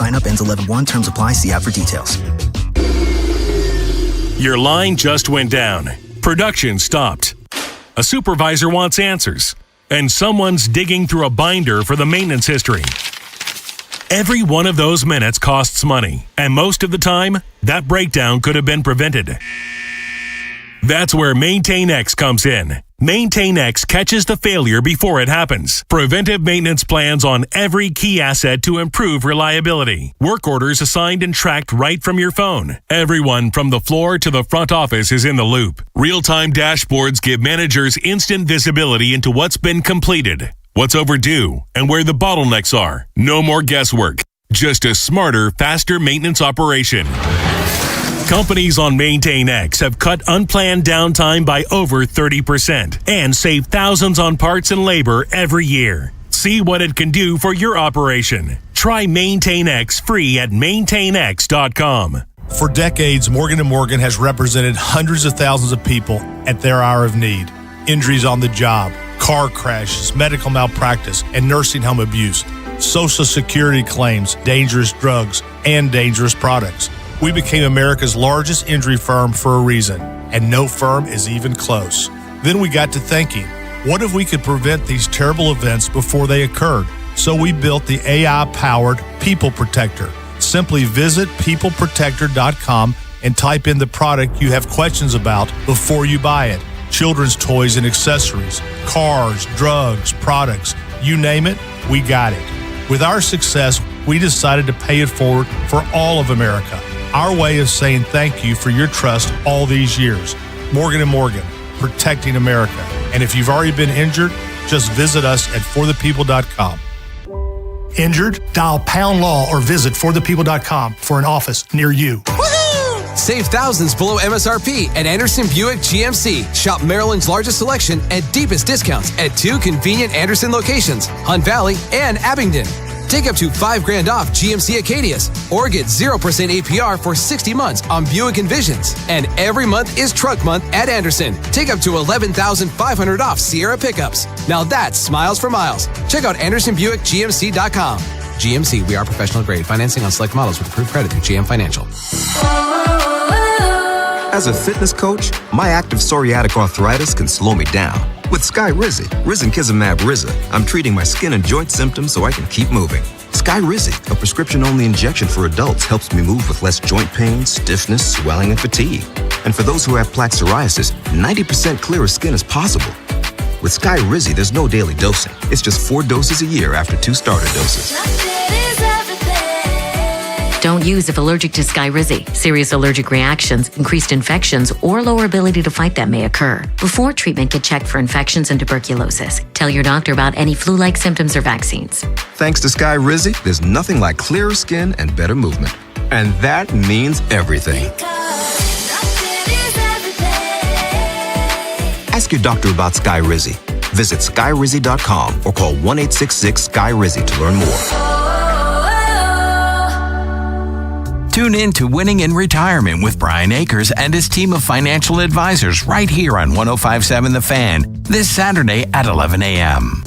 Sign up ends 11/1. Terms apply. See app for details. Your line just went down. Production stopped. A supervisor wants answers. And someone's digging through a binder for the maintenance history. Every one of those minutes costs money. And most of the time, that breakdown could have been prevented. That's where MaintainX comes in. MaintainX catches the failure before it happens. Preventive maintenance plans on every key asset to improve reliability. Work orders assigned and tracked right from your phone. Everyone from the floor to the front office is in the loop. Real-time dashboards give managers instant visibility into what's been completed, what's overdue, and where the bottlenecks are. No more guesswork. Just a smarter, faster maintenance operation. Companies on MaintainX have cut unplanned downtime by over 30% and saved thousands on parts and labor every year. See what it can do for your operation. Try MaintainX free at maintainx.com. For decades, Morgan & Morgan has represented hundreds of thousands of people at their hour of need. Injuries on the job, car crashes, medical malpractice, and nursing home abuse, Social Security claims, dangerous drugs, and dangerous products. We became America's largest injury firm for a reason, and no firm is even close. Then we got to thinking, what if we could prevent these terrible events before they occurred? So we built the AI-powered People Protector. Simply visit peopleprotector.com and type in the product you have questions about before you buy it. Children's toys and accessories, cars, drugs, products, you name it, we got it. With our success, we decided to pay it forward for all of America. Our way of saying thank you for your trust all these years. Morgan & Morgan, protecting America. And if you've already been injured, just visit us at forthepeople.com. Injured? Dial #law or visit forthepeople.com for an office near you. Woohoo! Save thousands below MSRP at Anderson Buick GMC. Shop Maryland's largest selection and deepest discounts at 2 convenient Anderson locations, Hunt Valley and Abingdon. Take up to $5,000 off GMC Acadias or get 0% APR for 60 months on Buick Envisions. And every month is Truck Month at Anderson. Take up to $11,500 off Sierra pickups. Now that's smiles for miles. Check out AndersonBuickGMC.com. GMC, we are professional grade. Financing on select models with approved credit through GM Financial. As a fitness coach, my active psoriatic arthritis can slow me down. With Skyrizi, Risankizumab Riza, I'm treating my skin and joint symptoms so I can keep moving. Skyrizi, a prescription-only injection for adults, helps me move with less joint pain, stiffness, swelling, and fatigue. And for those who have plaque psoriasis, 90% clearer skin is possible. With Skyrizi, there's no daily dosing. It's just 4 doses a year after 2 starter doses. Don't use if allergic to Skyrizi. Serious allergic reactions, increased infections, or lower ability to fight them may occur. Before treatment, get checked for infections and tuberculosis. Tell your doctor about any flu-like symptoms or vaccines. Thanks to Skyrizi, there's nothing like clearer skin and better movement. And that means everything. Ask your doctor about Skyrizi. Visit Skyrizi.com or call 1-866-SKY-RIZI to learn more. Tune in to Winning in Retirement with Brian Akers and his team of financial advisors right here on 105.7 The Fan this Saturday at 11 a.m.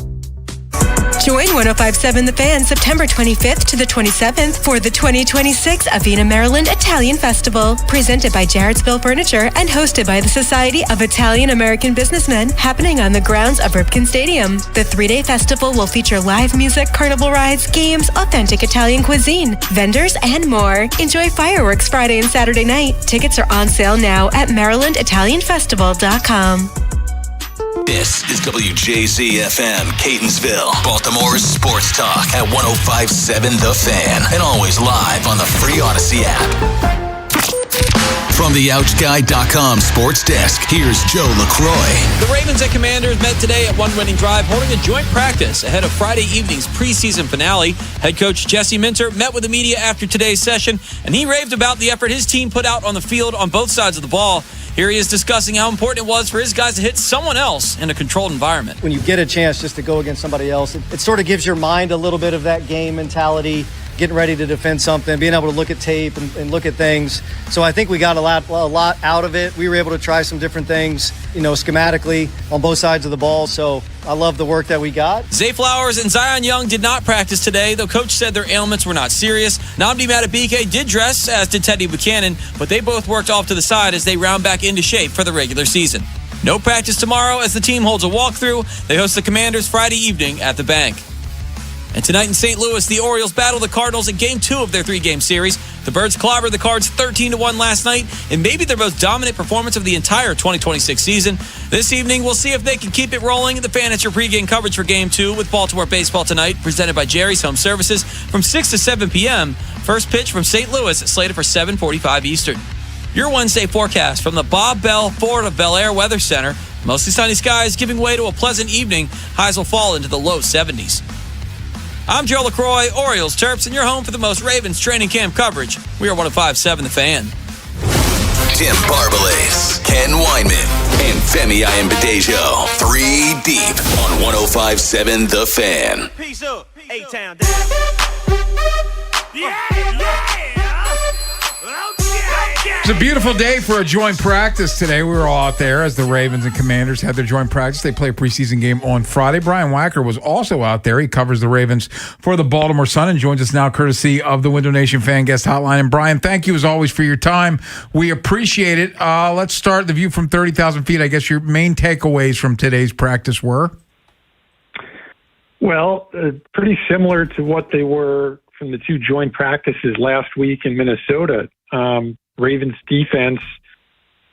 Join 105.7 The Fan September 25th to the 27th for the 2026 Avena, Maryland Italian Festival, presented by Jarrettsville Furniture and hosted by the Society of Italian American Businessmen, happening on the grounds of Ripken Stadium. The 3-day festival will feature live music, carnival rides, games, authentic Italian cuisine, vendors, and more. Enjoy fireworks Friday and Saturday night. Tickets are on sale now at MarylandItalianFestival.com. This is WJZ-FM, Catonsville, Baltimore's sports talk at 105.7 The Fan, and always live on the free Odyssey app. From the OutGuy.com sports desk, here's Joe LaCroix. The Ravens and Commanders met today at One Winning Drive, holding a joint practice ahead of Friday evening's preseason finale. Head coach Jesse Minter met with the media after today's session, and he raved about the effort his team put out on the field on both sides of the ball. Here he is discussing how important it was for his guys to hit someone else in a controlled environment. When you get a chance just to go against somebody else, it sort of gives your mind a little bit of that game mentality. getting ready to defend something, being able to look at tape and look at things. So I think we got a lot out of it. We were able to try some different things, schematically on both sides of the ball. So I love the work that we got. Zay Flowers and Zion Young did not practice today, though coach said their ailments were not serious. Nnamdi Madubuike did dress, as did Teddy Buchanan, but they both worked off to the side as they round back into shape for the regular season. No practice tomorrow as the team holds a walkthrough. They host the Commanders Friday evening at the Bank. And tonight in St. Louis, the Orioles battle the Cardinals in Game 2 of their 3-game series. The Birds clobbered the Cards 13-1 last night in maybe their most dominant performance of the entire 2026 season. This evening, we'll see if they can keep it rolling. The Fan, it's your pregame coverage for Game 2 with Baltimore Baseball tonight, presented by Jerry's Home Services from 6 to 7 p.m. First pitch from St. Louis, slated for 7:45 Eastern. Your Wednesday forecast from the Bob Bell Fort of Bel Air Weather Center. Mostly sunny skies giving way to a pleasant evening. Highs will fall into the low 70s. I'm Joe LaCroix, Orioles Terps, and you're home for the most Ravens training camp coverage. We are 105.7 The Fan. Tim Barbalas, Ken Weinman, and Femi Ayanbadejo. 3 deep on 105.7 The Fan. Peace up, A-Town down. Yeah. It's a beautiful day for a joint practice today. We were all out there as the Ravens and Commanders had their joint practice. They play a preseason game on Friday. Brian Wacker was also out there. He covers the Ravens for the Baltimore Sun and joins us now courtesy of the Window Nation Fan Guest Hotline. And Brian, thank you as always for your time. We appreciate it. Let's start the view from 30,000 feet. I guess your main takeaways from today's practice were? Well, pretty similar to what they were from the 2 joint practices last week in Minnesota. Ravens defense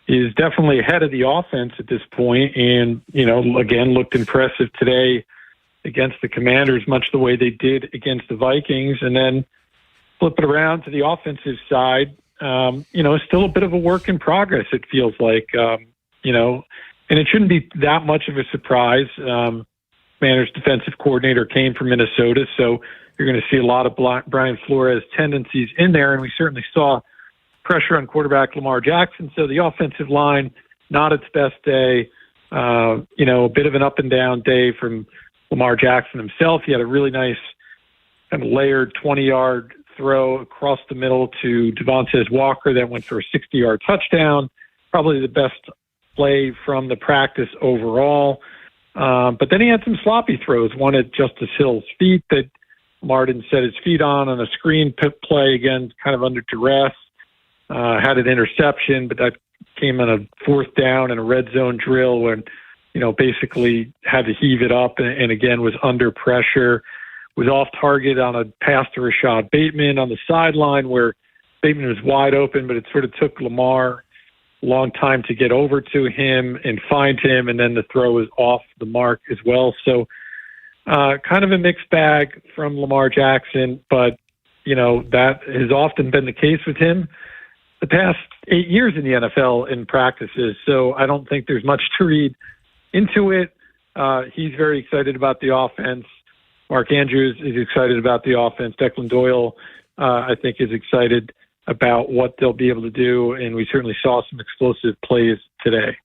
is definitely ahead of the offense at this point, and, again, looked impressive today against the Commanders, much the way they did against the Vikings. And then flip it around to the offensive side, it's still a bit of a work in progress, it feels like, and it shouldn't be that much of a surprise. Commanders defensive coordinator came from Minnesota, so you're going to see a lot of Brian Flores tendencies in there, and we certainly saw pressure on quarterback Lamar Jackson. So the offensive line, not its best day. A bit of an up and down day from Lamar Jackson himself. He had a really nice kind of layered 20-yard throw across the middle to Devontae Walker that went for a 60-yard touchdown. Probably the best play from the practice overall. But then he had some sloppy throws. One at Justice Hill's feet that Lamar didn't set his feet on a screen play, again, kind of under duress. Had an interception, but that came on a 4th down and a red zone drill when, basically had to heave it up and again was under pressure. Was off target on a pass to Rashad Bateman on the sideline where Bateman was wide open, but it sort of took Lamar a long time to get over to him and find him, and then the throw was off the mark as well. So kind of a mixed bag from Lamar Jackson, but, that has often been the case with him the past 8 years in the NFL in practices. So I don't think there's much to read into it. He's very excited about the offense. Mark Andrews is excited about the offense. Declan Doyle, I think, is excited about what they'll be able to do. And we certainly saw some explosive plays today.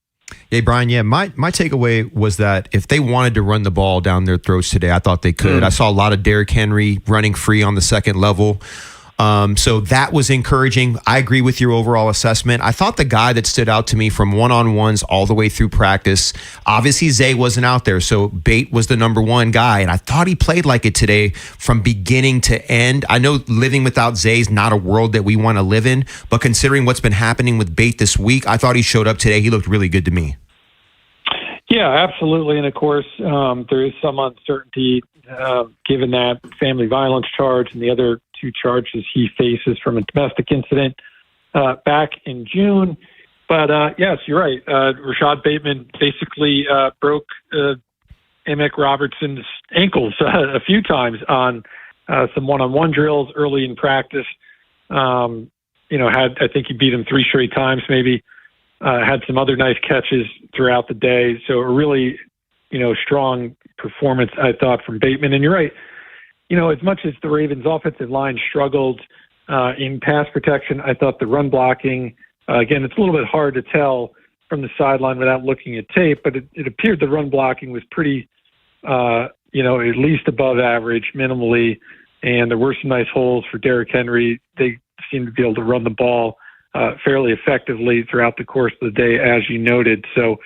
Hey, Brian, my takeaway was that if they wanted to run the ball down their throats today, I thought they could. I saw a lot of Derrick Henry running free on the second level. So that was encouraging. I agree with your overall assessment. I thought the guy that stood out to me from one-on-ones all the way through practice, obviously Zay wasn't out there, so Bate was the number 1 guy, and I thought he played like it today from beginning to end. I know living without Zay is not a world that we want to live in, but considering what's been happening with Bate this week, I thought he showed up today. He looked really good to me. Yeah, absolutely. And of course, there is some uncertainty given that family violence charge and the other 2 charges he faces from a domestic incident back in June. But yes, you're right. Rashad Bateman basically broke Emmett Robertson's ankles a few times on some one-on-one drills early in practice. I think he beat him 3 straight times, maybe. Had some other nice catches throughout the day. So a really, strong performance, I thought, from Bateman. And you're right. As much as the Ravens offensive line struggled in pass protection, I thought the run blocking, again, it's a little bit hard to tell from the sideline without looking at tape, but it appeared the run blocking was pretty, at least above average, minimally. and there were some nice holes for Derrick Henry. They seem to be able to run the ball fairly effectively throughout the course of the day, as you noted. So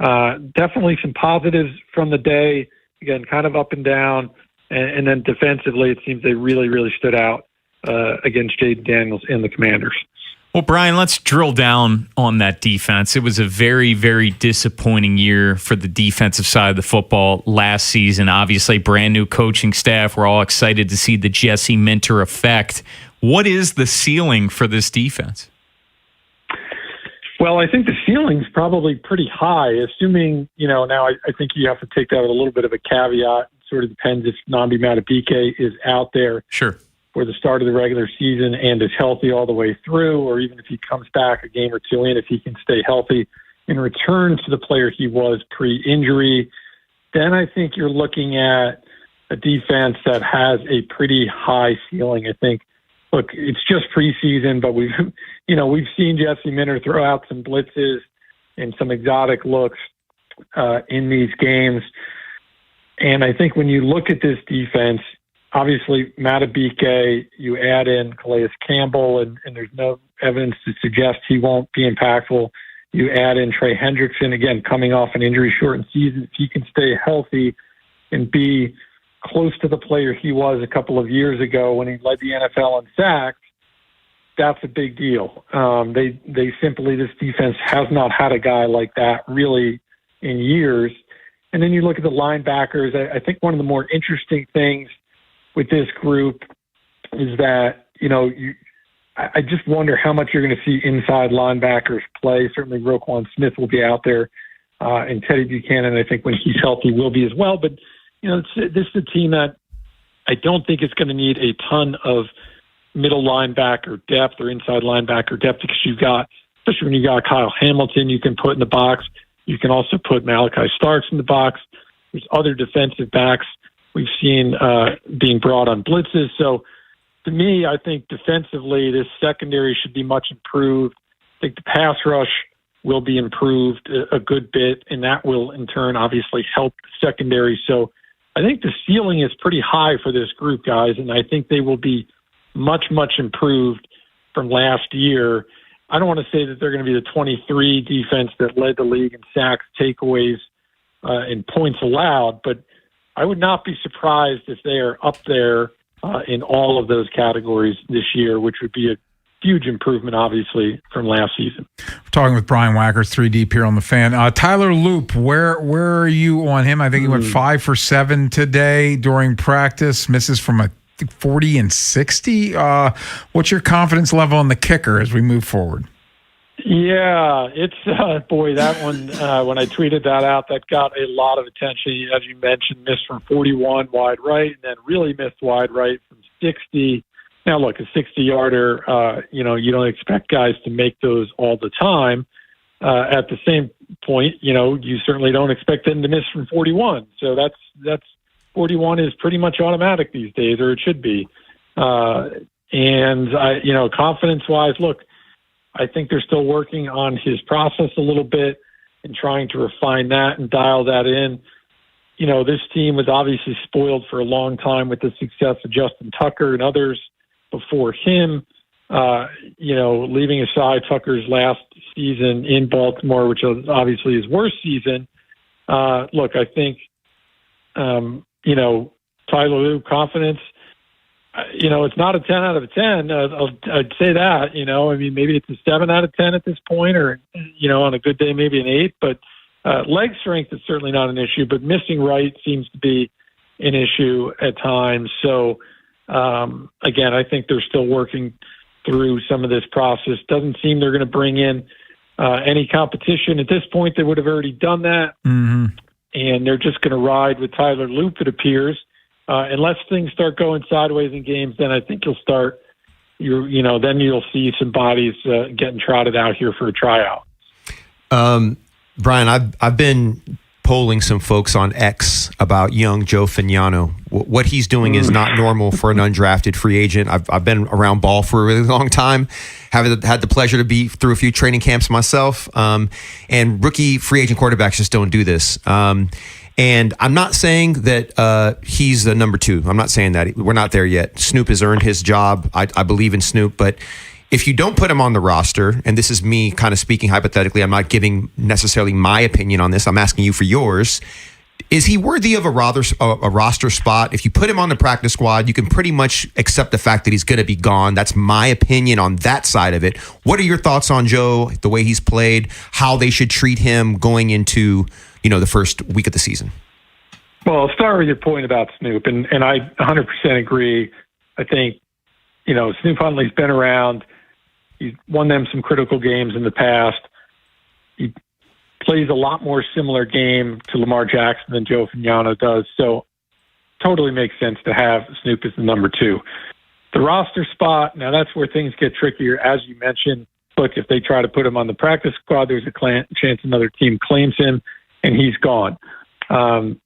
definitely some positives from the day. Again, kind of up and down. And then defensively, it seems they really, really stood out against Jaden Daniels and the Commanders. Well, Brian, let's drill down on that defense. It was a very, very disappointing year for the defensive side of the football last season. Obviously, brand new coaching staff. We're all excited to see the Jesse Minter effect. What is the ceiling for this defense? Well, I think the ceiling's probably pretty high, assuming, now I think you have to take that with a little bit of a caveat. It sort of depends if Nnamdi Madubuike is out there sure for the start of the regular season and is healthy all the way through, or even if he comes back a game or two in, if he can stay healthy and return to the player he was pre-injury, then I think you're looking at a defense that has a pretty high ceiling. I think, look, it's just preseason, but we've seen Jesse Minter throw out some blitzes and some exotic looks in these games. And I think when you look at this defense, obviously Madubuike, you add in Calais Campbell, and there's no evidence to suggest he won't be impactful. You add in Trey Hendrickson, again, coming off an injury-shortened season. If he can stay healthy and be close to the player he was a couple of years ago when he led the NFL in sacks, that's a big deal. They simply, this defense has not had a guy like that really in years. And then you look at the linebackers. I think one of the more interesting things with this group is that, I just wonder how much you're going to see inside linebackers play. Certainly Roquan Smith will be out there, and Teddy Buchanan, I think when he's healthy, will be as well. But, this is a team that I don't think is going to need a ton of middle linebacker depth or inside linebacker depth, because you've got, especially when you got Kyle Hamilton you can put in the box. You can also put Malachi Starks in the box. There's other defensive backs we've seen being brought on blitzes. So to me, I think defensively, this secondary should be much improved. I think the pass rush will be improved a good bit, and that will in turn obviously help the secondary. So I think the ceiling is pretty high for this group, guys, and I think they will be much, much improved from last year. I don't want to say that they're going to be the 23 defense that led the league in sacks, takeaways, and points allowed, but I would not be surprised if they are up there in all of those categories this year, which would be a huge improvement, obviously, from last season. We're talking with Brian Wackers, 3 Deep here on the Fan. Tyler Loop, where are you on him? I think he went 5 for 7 today during practice, misses from a 40 and 60. What's your confidence level on the kicker as we move forward? Yeah, it's boy, that one, when I tweeted that out, that got a lot of attention. As you mentioned, missed from 41 wide right, and then really missed wide right from 60. Now, look, a 60-yarder, you don't expect guys to make those all the time. At the same point, you certainly don't expect them to miss from 41. So that's 41 is pretty much automatic these days, or it should be. And confidence-wise, look, I think they're still working on his process a little bit and trying to refine that and dial that in. This team was obviously spoiled for a long time with the success of Justin Tucker and others before him. Leaving aside Tucker's last season in Baltimore, which was obviously his worst season. Look, I think, Tyler Loop, confidence, it's not a 10 out of a 10. I'd say that, maybe it's a 7 out of 10 at this point, or, on a good day, maybe an 8, but leg strength is certainly not an issue, but missing right seems to be an issue at times. So, again, I think they're still working through some of this process. Doesn't seem they're going to bring in any competition. At this point, they would have already done that. Mm-hmm. And they're just going to ride with Tyler Loop, it appears. Unless things start going sideways in games, then I think then you'll see some bodies getting trotted out here for a tryout. Brian, I've been polling some folks on X about young Joe Fagnano. What he's doing is not normal for an undrafted free agent. I've been around ball for a really long time. Have had the pleasure to be through a few training camps myself. And rookie free agent quarterbacks just don't do this. And I'm not saying that he's the number 2. I'm not saying that. We're not there yet. Snoop has earned his job. I believe in Snoop. But if you don't put him on the roster, and this is me kind of speaking hypothetically, I'm not giving necessarily my opinion on this. I'm asking you for yours. Is he worthy of a roster spot? If you put him on the practice squad, you can pretty much accept the fact that he's going to be gone. That's my opinion on that side of it. What are your thoughts on Joe, the way he's played, how they should treat him going into, the first week of the season? Well, I'll start with your point about Snoop, and I 100% agree. I think, Snoop Huntley's been around. He's won them some critical games in the past. He plays a lot more similar game to Lamar Jackson than Joe Fagnano does. So totally makes sense to have Snoop as the number 2. The roster spot, now that's where things get trickier. As you mentioned, look, if they try to put him on the practice squad, there's a chance another team claims him and he's gone. And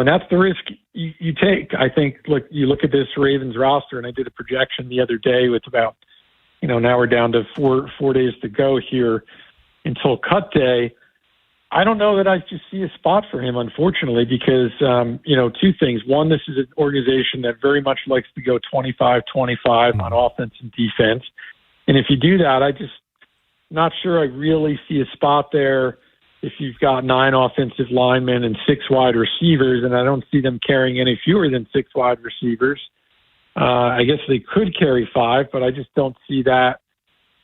that's the risk you take. I think, look, you look at this Ravens roster, and I did a projection the other day with about, now we're down to four days to go here until cut day. I don't know that I just see a spot for him, unfortunately, because, 2 things. One, this is an organization that very much likes to go 25-25 on offense and defense. And if you do that, I just not sure I really see a spot there if you've got 9 offensive linemen and 6 wide receivers, and I don't see them carrying any fewer than 6 wide receivers. I guess they could carry 5, but I just don't see that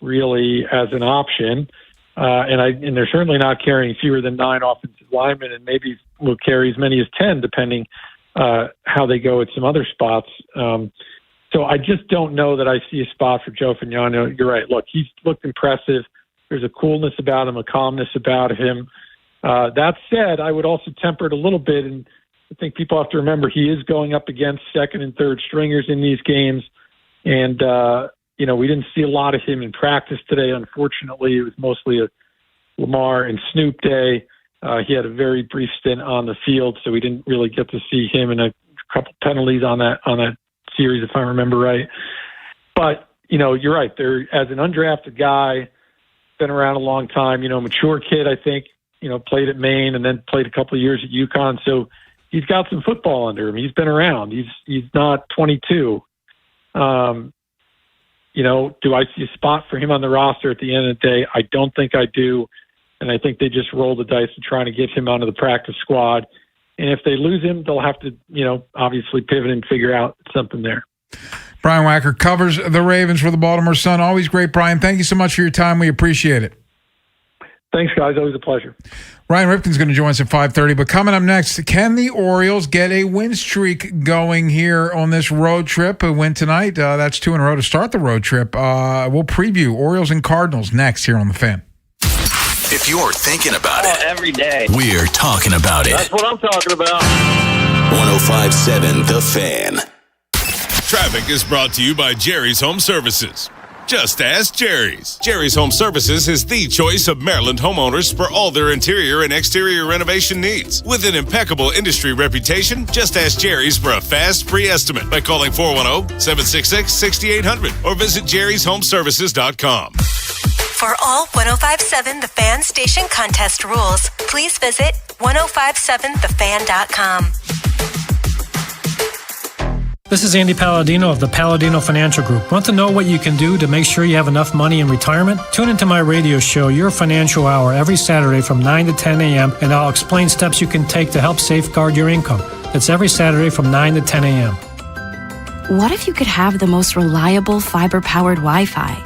really as an option. And they're certainly not carrying fewer than 9 offensive linemen, and maybe will carry as many as 10, depending how they go at some other spots. So I just don't know that I see a spot for Joe Fagnano. You're right. Look, he's looked impressive. There's a coolness about him, a calmness about him. That said, I would also temper it a little bit, and I think people have to remember he is going up against second and third stringers in these games, and we didn't see a lot of him in practice today. Unfortunately, it was mostly a Lamar and Snoop day. He had a very brief stint on the field, so we didn't really get to see him, and a couple penalties on that series, if I remember right. But you're right. There, as an undrafted guy, been around a long time. Mature kid, I think. Played at Maine and then played a couple of years at UConn. So he's got some football under him. He's been around. He's not 22. Do I see a spot for him on the roster at the end of the day? I don't think I do. And I think they just roll the dice and trying to get him onto the practice squad. And if they lose him, they'll have to, obviously pivot and figure out something there. Brian Wacker covers the Ravens for the Baltimore Sun. Always great, Brian. Thank you so much for your time. We appreciate it. Thanks, guys. Always a pleasure. Ryan Ripken's going to join us at 5:30. But coming up next, can the Orioles get a win streak going here on this road trip? A win tonight. That's 2 in a row to start the road trip. We'll preview Orioles and Cardinals next here on The Fan. If you're thinking about it every day, we're talking about it. That's what I'm talking about. 105.7 The Fan. Traffic is brought to you by Jerry's Home Services. Just ask Jerry's. Jerry's Home Services is the choice of Maryland homeowners for all their interior and exterior renovation needs. With an impeccable industry reputation, just ask Jerry's for a fast, free estimate by calling 410-766-6800 or visit jerryshomeservices.com. For all 105.7 The Fan station contest rules, please visit 1057thefan.com. This is Andy Palladino of the Palladino Financial Group. Want to know what you can do to make sure you have enough money in retirement? Tune into my radio show, Your Financial Hour, every Saturday from 9 to 10 a.m., and I'll explain steps you can take to help safeguard your income. It's every Saturday from 9 to 10 a.m. What if you could have the most reliable fiber-powered Wi-Fi?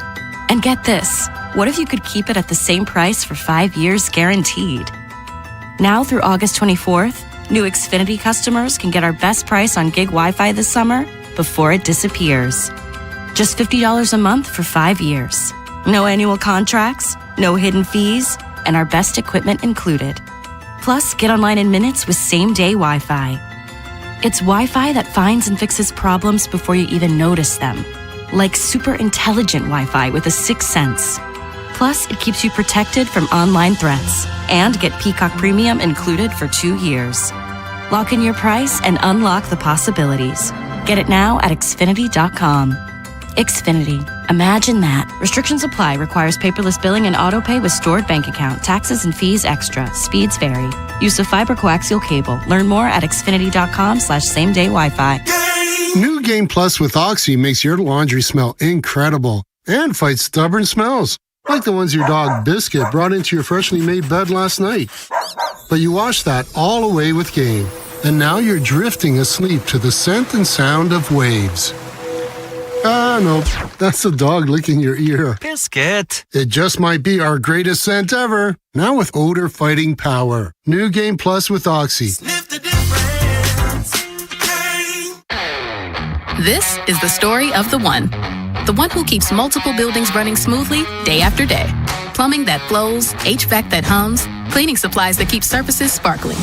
And get this, what if you could keep it at the same price for 5 years guaranteed? Now through August 24th, new Xfinity customers can get our best price on gig Wi-Fi this summer before it disappears. Just $50 a month for 5 years. No annual contracts, no hidden fees, and our best equipment included. Plus, get online in minutes with same-day Wi-Fi. It's Wi-Fi that finds and fixes problems before you even notice them. Like super intelligent Wi-Fi with a sixth sense. Plus, it keeps you protected from online threats. And get Peacock Premium included for 2 years. Lock in your price and unlock the possibilities. Get it now at Xfinity.com. Xfinity. Imagine that. Restrictions apply. Requires paperless billing and auto pay with stored bank account. Taxes and fees extra. Speeds vary. Use the fiber coaxial cable. Learn more at Xfinity.com/same-day Wi-Fi. New Game Plus with Oxy makes your laundry smell incredible and fights stubborn smells, like the ones your dog Biscuit brought into your freshly made bed last night. But you wash that all away with Game, and now you're drifting asleep to the scent and sound of waves. Ah, no, that's the dog licking your ear. Biscuit. It just might be our greatest scent ever, now with odor fighting power. New Game Plus with Oxy. This is the story of the one who keeps multiple buildings running smoothly day after day. Plumbing that flows, HVAC that hums, cleaning supplies that keep surfaces sparkling.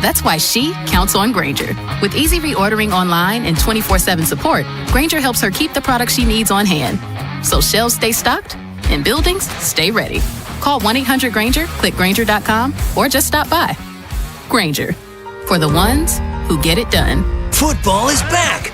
That's why she counts on Grainger. With easy reordering online and 24/7 support, Grainger helps her keep the products she needs on hand. So shelves stay stocked and buildings stay ready. Call 1-800-GRAINGER, click Grainger.com, or just stop by. Grainger, for the ones who get it done. Football is back!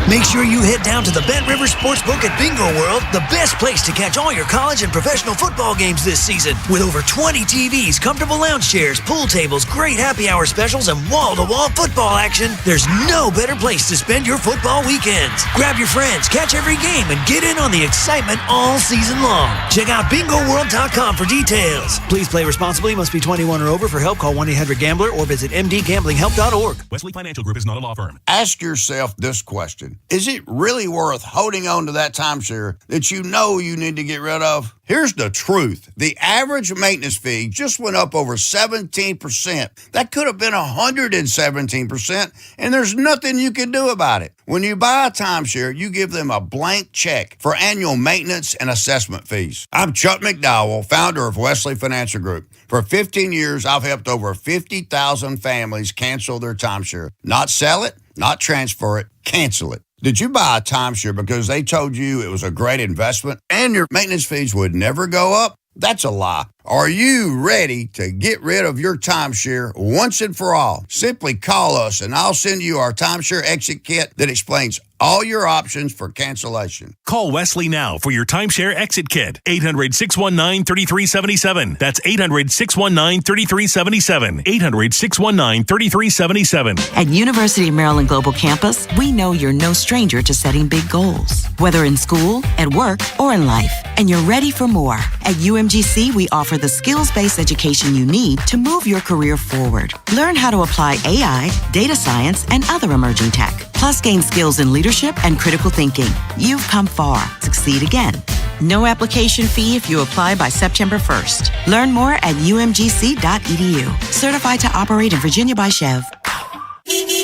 Make sure you head down to the Bet River Sportsbook at Bingo World, the best place to catch all your college and professional football games this season. With over 20 TVs, comfortable lounge chairs, pool tables, great happy hour specials, and wall-to-wall football action, there's no better place to spend your football weekends. Grab your friends, catch every game, and get in on the excitement all season long. Check out BingoWorld.com for details. Please play responsibly. Must be 21 or over. For help, call 1-800-GAMBLER or visit mdgamblinghelp.org. Wesley Financial Group is not a law firm. Ask yourself this question. Is it really worth holding on to that timeshare that you know you need to get rid of? Here's the truth. The average maintenance fee just went up over 17%. That could have been 117%, and there's nothing you can do about it. When you buy a timeshare, you give them a blank check for annual maintenance and assessment fees. I'm Chuck McDowell, founder of Wesley Financial Group. For 15 years, I've helped over 50,000 families cancel their timeshare. Not sell it, not transfer it, cancel it. Did you buy a timeshare because they told you it was a great investment and your maintenance fees would never go up? That's a lie. Are you ready to get rid of your timeshare once and for all? Simply call us and I'll send you our timeshare exit kit that explains all your options for cancellation. Call Wesley now for your timeshare exit kit. 800-619-3377. That's 800-619-3377. 800-619-3377. At University of Maryland Global Campus, we know you're no stranger to setting big goals, whether in school, at work, or in life. And you're ready for more. At UMGC, we offer the skills-based education you need to move your career forward. Learn how to apply AI, data science, and other emerging tech. Plus, gain skills in leadership and critical thinking. You've come far. Succeed again. No application fee if you apply by September 1st. Learn more at umgc.edu. Certified to operate in Virginia by Chev.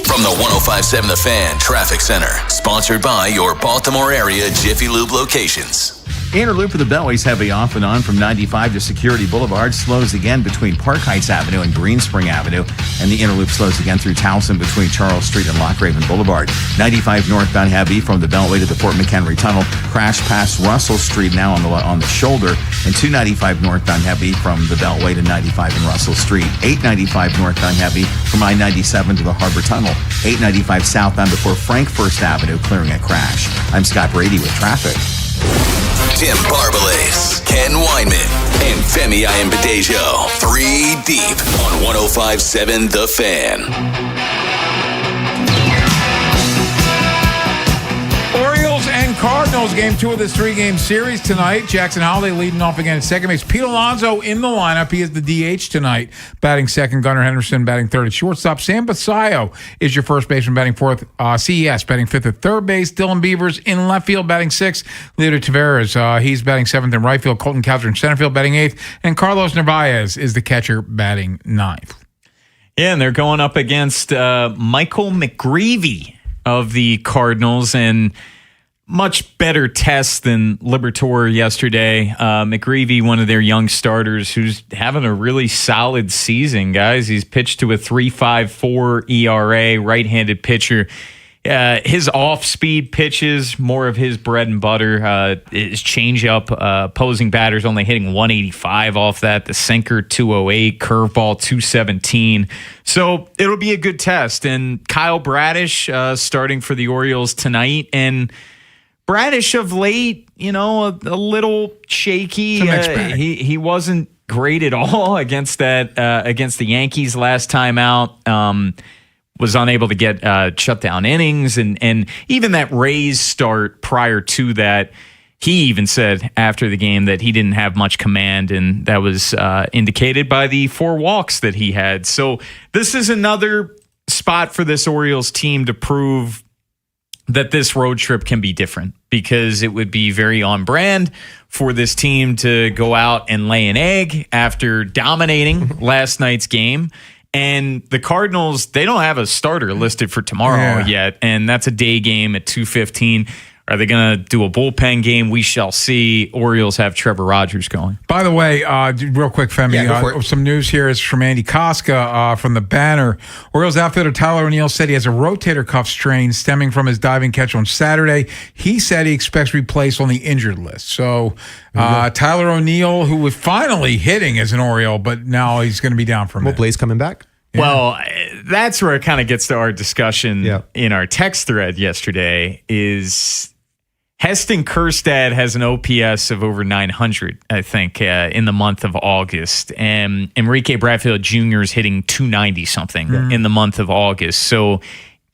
From the 105.7 The Fan Traffic Center, sponsored by your Baltimore area Jiffy Lube locations. Inner loop of the Beltway's heavy off and on from 95 to Security Boulevard. Slows again between Park Heights Avenue and Greenspring Avenue. And the inner loop slows again through Towson between Charles Street and Lock Raven Boulevard. 95 northbound heavy from the Beltway to the Fort McHenry Tunnel. Crash past Russell Street now on the shoulder. And 295 northbound heavy from the Beltway to 95 and Russell Street. 895 northbound heavy from I-97 to the Harbor Tunnel. 895 southbound before Frank First Avenue, clearing a crash. I'm Scott Brady with traffic. Tim Barbalas, Ken Weinman, and Femi Ayanbadejo. 3 deep on 105.7 The Fan. Orioles and Cardinals, game 2 of this 3-game series tonight. Jackson Holiday leading off again at second base. Pete Alonso in the lineup. He is the DH tonight, batting second. Gunnar Henderson batting third at shortstop. Sam Basayo is your first baseman, batting fourth. CES batting fifth at third base. Dylan Beavers in left field, batting sixth. Leo Taveras, he's batting seventh in right field. Colton Cowser in center field, batting eighth. And Carlos Narvaez is the catcher, batting ninth. Yeah, and they're going up against Michael McGreevy of the Cardinals, and much better test than Liberatore yesterday. McGreevy, one of their young starters, who's having a really solid season, guys. He's pitched to a 3.54 ERA, right-handed pitcher. His off-speed pitches, more of his bread and butter. His changeup, opposing batters only hitting 185 off that. The sinker, 208. Curveball, 217. So it'll be a good test. And Kyle Bradish starting for the Orioles tonight. And Bradish of late, a little shaky. He wasn't great at all against the Yankees last time out. Was unable to get shutdown innings, and even that Rays start prior to that, he even said after the game that he didn't have much command, and that was indicated by the 4 walks that he had. So this is another spot for this Orioles team to prove that this road trip can be different, because it would be very on brand for this team to go out and lay an egg after dominating last night's game. And the Cardinals, they don't have a starter listed for tomorrow yet, and that's a day game at 2:15. Are they going to do a bullpen game? We shall see. Orioles have Trevor Rogers going. By the way, real quick, Femi, some news here is from Andy Koska from the Banner. Orioles outfielder Tyler O'Neill said he has a rotator cuff strain stemming from his diving catch on Saturday. He said he expects to be placed on the injured list. So Tyler O'Neill, who was finally hitting as an Oriole, but now he's going to be down for a minute. Blaze coming back? Yeah. Well, that's where it kind of gets to our discussion in our text thread yesterday is Heston Kjerstad has an OPS of over 900, I think, in the month of August. And Enrique Bradfield Jr. is hitting 290-something in the month of August. So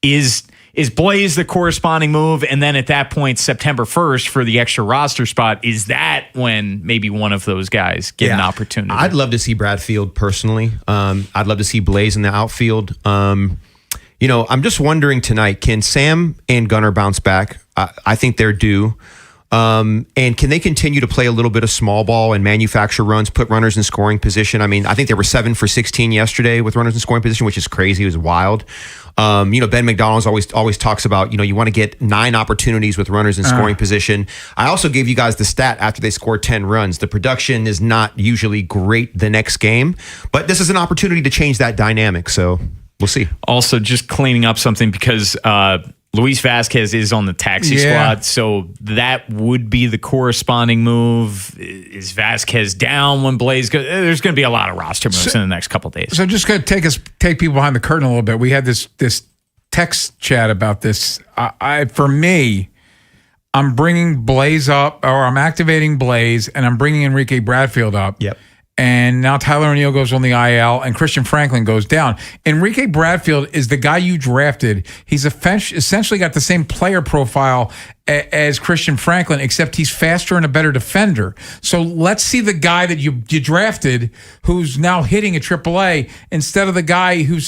is Blaze the corresponding move? And then at that point, September 1st, for the extra roster spot, is that when maybe one of those guys get an opportunity? I'd love to see Bradfield personally. I'd love to see Blaze in the outfield. I'm just wondering tonight, can Sam and Gunnar bounce back? I think they're due. And can they continue to play a little bit of small ball and manufacture runs, put runners in scoring position? I mean, I think they were 7 for 16 yesterday with runners in scoring position, which is crazy. It was wild. Ben McDonald's always talks about, you want to get 9 opportunities with runners in scoring position. I also gave you guys the stat after they scored 10 runs. The production is not usually great the next game, but this is an opportunity to change that dynamic. So we'll see. Also, just cleaning up something because Luis Vasquez is on the taxi squad, so that would be the corresponding move. Is Vasquez down when Blaze goes? There's going to be a lot of roster moves in the next couple of days. So just going to take people behind the curtain a little bit. We had this text chat about this. For me, I'm bringing Blaze up, or I'm activating Blaze, and I'm bringing Enrique Bradfield up. Yep. And now Tyler O'Neill goes on the IL, and Christian Franklin goes down. Enrique Bradfield is the guy you drafted. He's essentially got the same player profile as Christian Franklin, except he's faster and a better defender. So let's see the guy that you drafted who's now hitting at AAA instead of the guy who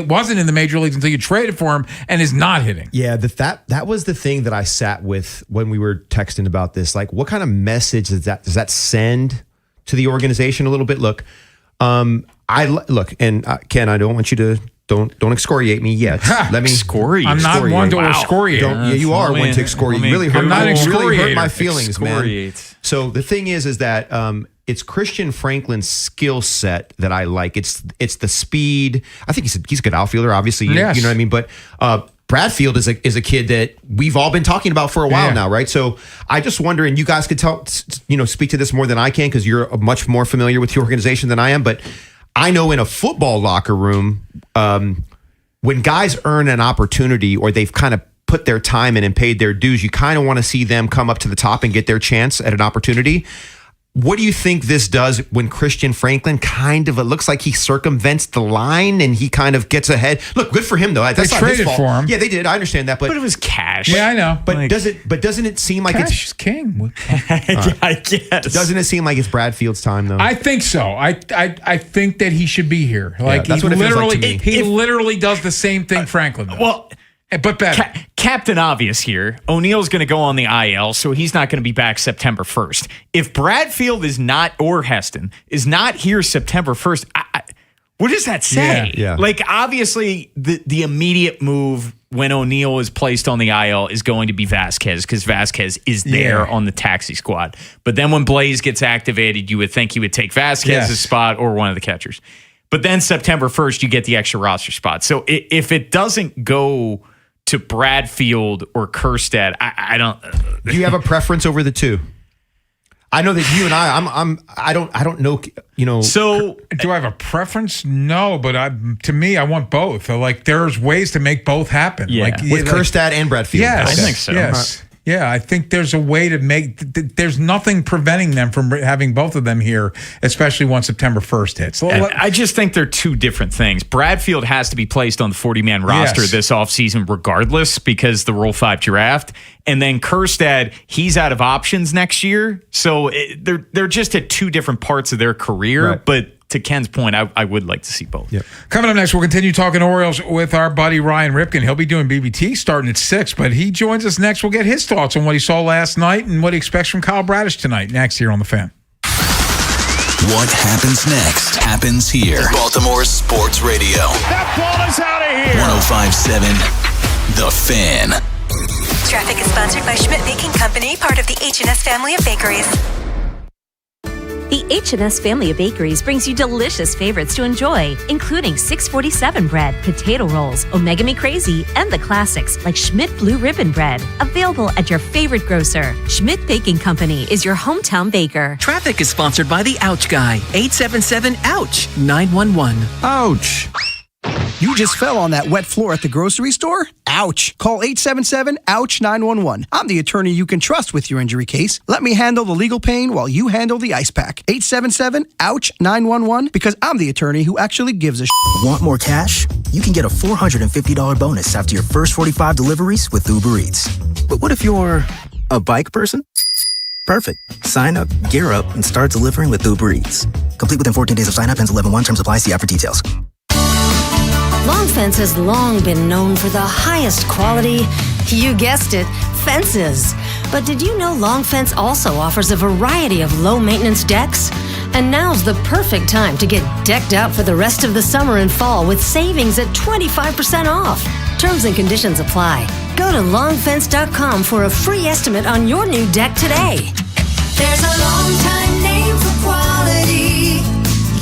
wasn't in the major leagues until you traded for him and is not hitting. Yeah, that was the thing that I sat with when we were texting about this. Like, what kind of message does that send to the organization a little bit? Look, and Ken, I don't want you to don't excoriate me yet. Let me excoriate. I'm not one to excoriate. You are one to excoriate. You really hurt my feelings, man. So the thing is that it's Christian Franklin's skill set that I like. It's the speed. I think he's a good outfielder, obviously. Yes. You know what I mean? But Bradfield is a kid that we've all been talking about for a while now, right? So I just wonder, and you guys could speak to this more than I can because you're much more familiar with the organization than I am. But I know in a football locker room, when guys earn an opportunity or they've kind of put their time in and paid their dues, you kind of want to see them come up to the top and get their chance at an opportunity. What do you think this does when Christian Franklin it looks like he circumvents the line and he kind of gets ahead? Look, good for him though. That's they not his traded fault. for him. Yeah, they did. I understand that, but it was cash. Yeah, I know. But doesn't it seem like cash is king? I guess. Doesn't it seem like it's Bradfield's time though? I think so. I think that he should be here. Like that's what it feels like to me. He literally does the same thing Franklin does. Well, but better. Captain Obvious here. O'Neill's going to go on the IL, so he's not going to be back September 1st. If Bradfield or Heston is not here September 1st, what does that say? Yeah. Like, obviously, the immediate move when O'Neill is placed on the IL is going to be Vasquez because Vasquez is there on the taxi squad. But then when Blaze gets activated, you would think he would take Vasquez's spot or one of the catchers. But then September 1st, you get the extra roster spot. So if it doesn't go to Bradfield or Kjerstad, I don't. Do you have a preference over the two? I know that you and I don't know. So do I have a preference? No, but to me, I want both. Like there's ways to make both happen. Yeah. Like with Kjerstad and Bradfield. Yes, I think so. Yes. Yeah, I think there's a way to there's nothing preventing them from having both of them here, especially once September 1st hits. I just think they're two different things. Bradfield has to be placed on the 40-man roster this offseason regardless because the Rule 5 draft. And then Kjerstad, he's out of options next year. So they're just at two different parts of their career. Right. But to Ken's point, I would like to see both. Yep. Coming up next, we'll continue talking Orioles with our buddy Ryan Ripken. He'll be doing BBT starting at 6, but he joins us next. We'll get his thoughts on what he saw last night and what he expects from Kyle Bradish tonight. Next here on The Fan. What happens next happens here. Baltimore Sports Radio. That ball is out of here. 105.7 The Fan. Traffic is sponsored by Schmidt Baking Company, part of the H&S family of bakeries. The H&S family of bakeries brings you delicious favorites to enjoy, including 647 bread, potato rolls, Omega Me Crazy, and the classics like Schmidt Blue Ribbon Bread. Available at your favorite grocer. Schmidt Baking Company is your hometown baker. Traffic is sponsored by the Ouch Guy. 877-OUCH-911. Ouch. You just fell on that wet floor at the grocery store? Ouch. Call 877-OUCH-911. I'm the attorney you can trust with your injury case. Let me handle the legal pain while you handle the ice pack. 877-OUCH-911 because I'm the attorney who actually gives a Want more cash? You can get a $450 bonus after your first 45 deliveries with Uber Eats. But what if you're a bike person? Perfect. Sign up, gear up, and start delivering with Uber Eats. Complete within 14 days of sign up. Ends 11/1. Terms apply. See app for details. Long Fence has long been known for the highest quality, you guessed it, fences. But did you know Long Fence also offers a variety of low-maintenance decks? And now's the perfect time to get decked out for the rest of the summer and fall with savings at 25% off. Terms and conditions apply. Go to longfence.com for a free estimate on your new deck today. There's a long-time name for quality.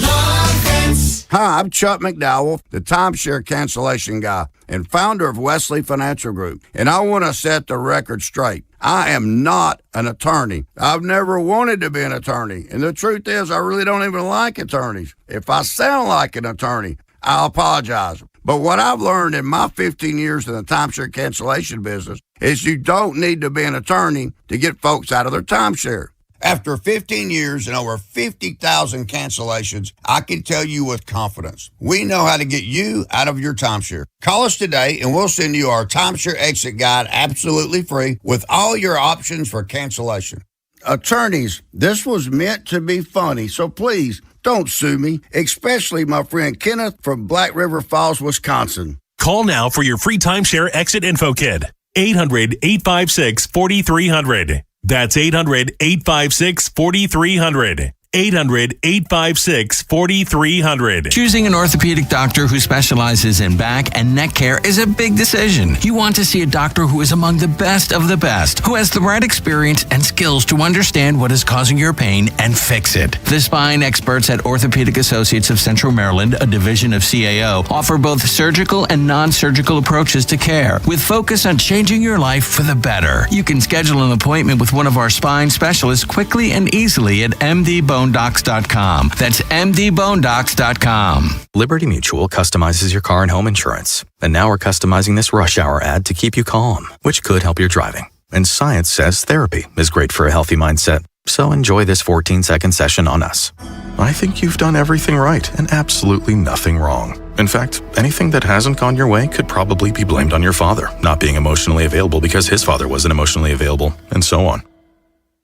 Long Fence. Hi, I'm Chuck McDowell, the timeshare cancellation guy and founder of Wesley Financial Group. And I want to set the record straight. I am not an attorney. I've never wanted to be an attorney. And the truth is, I really don't even like attorneys. If I sound like an attorney, I'll apologize. But what I've learned in my 15 years in the timeshare cancellation business is you don't need to be an attorney to get folks out of their timeshare. After 15 years and over 50,000 cancellations, I can tell you with confidence, we know how to get you out of your timeshare. Call us today and we'll send you our timeshare exit guide absolutely free with all your options for cancellation. Attorneys, this was meant to be funny, so please don't sue me, especially my friend Kenneth from Black River Falls, Wisconsin. Call now for your free timeshare exit info kit. 800-856-4300. That's 800-856-4300. 800-856-4300. Choosing an orthopedic doctor who specializes in back and neck care is a big decision. You want to see a doctor who is among the best of the best, who has the right experience and skills to understand what is causing your pain and fix it. The spine experts at Orthopedic Associates of Central Maryland, a division of CAO, offer both surgical and non-surgical approaches to care, with focus on changing your life for the better. You can schedule an appointment with one of our spine specialists quickly and easily at MDBoneDocs.com. That's MDBoneDocs.com. Liberty Mutual customizes your car and home insurance. And now we're customizing this rush hour ad to keep you calm, which could help your driving. And science says therapy is great for a healthy mindset. So enjoy this 14-second session on us. I think you've done everything right and absolutely nothing wrong. In fact, anything that hasn't gone your way could probably be blamed on your father not being emotionally available because his father wasn't emotionally available, and so on.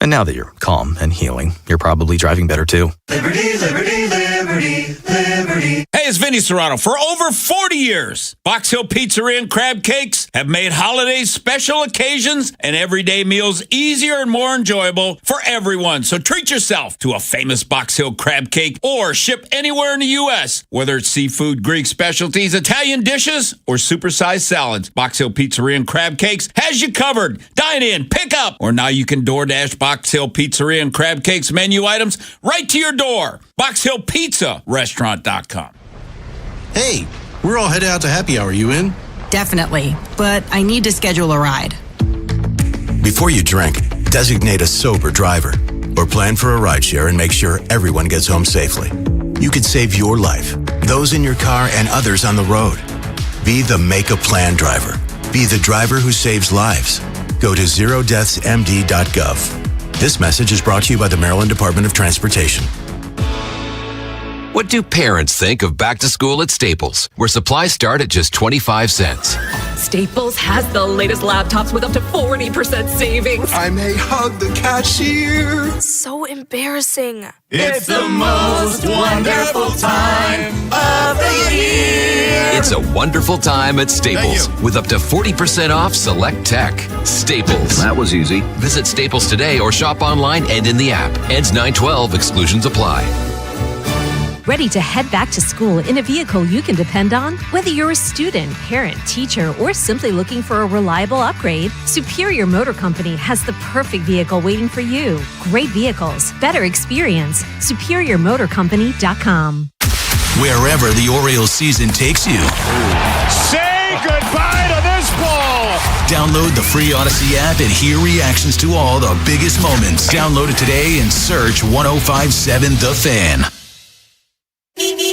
And now that you're calm and healing, you're probably driving better too. Liberty, liberty, liberty, liberty. Hey, it's Vinny Serrano. For over 40 years, Box Hill Pizzeria and Crab Cakes have made holidays, special occasions, and everyday meals easier and more enjoyable for everyone. So treat yourself to a famous Box Hill crab cake or ship anywhere in the U.S. Whether it's seafood, Greek specialties, Italian dishes, or supersized salads, Box Hill Pizzeria and Crab Cakes has you covered. Dine in, pick up, or now you can DoorDash Box Hill Pizzeria and Crab Cakes menu items right to your door. BoxHillPizzaRestaurant.com. Hey, we're all headed out to happy hour. You in? Definitely, but I need to schedule a ride. Before you drink, designate a sober driver or plan for a rideshare and make sure everyone gets home safely. You could save your life, those in your car, and others on the road. Be the Make a Plan driver. Be the driver who saves lives. go to zerodeathsmd.gov. This message is brought to you by the Maryland Department of Transportation. What do parents think of back to school at Staples, where supplies start at just 25 cents? Staples has the latest laptops with up to 40% savings. I may hug the cashier. So embarrassing. It's the most wonderful time of the year. It's a wonderful time at Staples with up to 40% off select tech. Staples. That was easy. Visit Staples today or shop online and in the app. Ends 9/12. Exclusions apply. Ready to head back to school in a vehicle you can depend on? Whether you're a student, parent, teacher, or simply looking for a reliable upgrade, Superior Motor Company has the perfect vehicle waiting for you. Great vehicles, better experience. SuperiorMotorCompany.com. Wherever the Orioles season takes you. Say goodbye to this ball. Download the free Odyssey app and hear reactions to all the biggest moments. Download it today and search 1057 The Fan.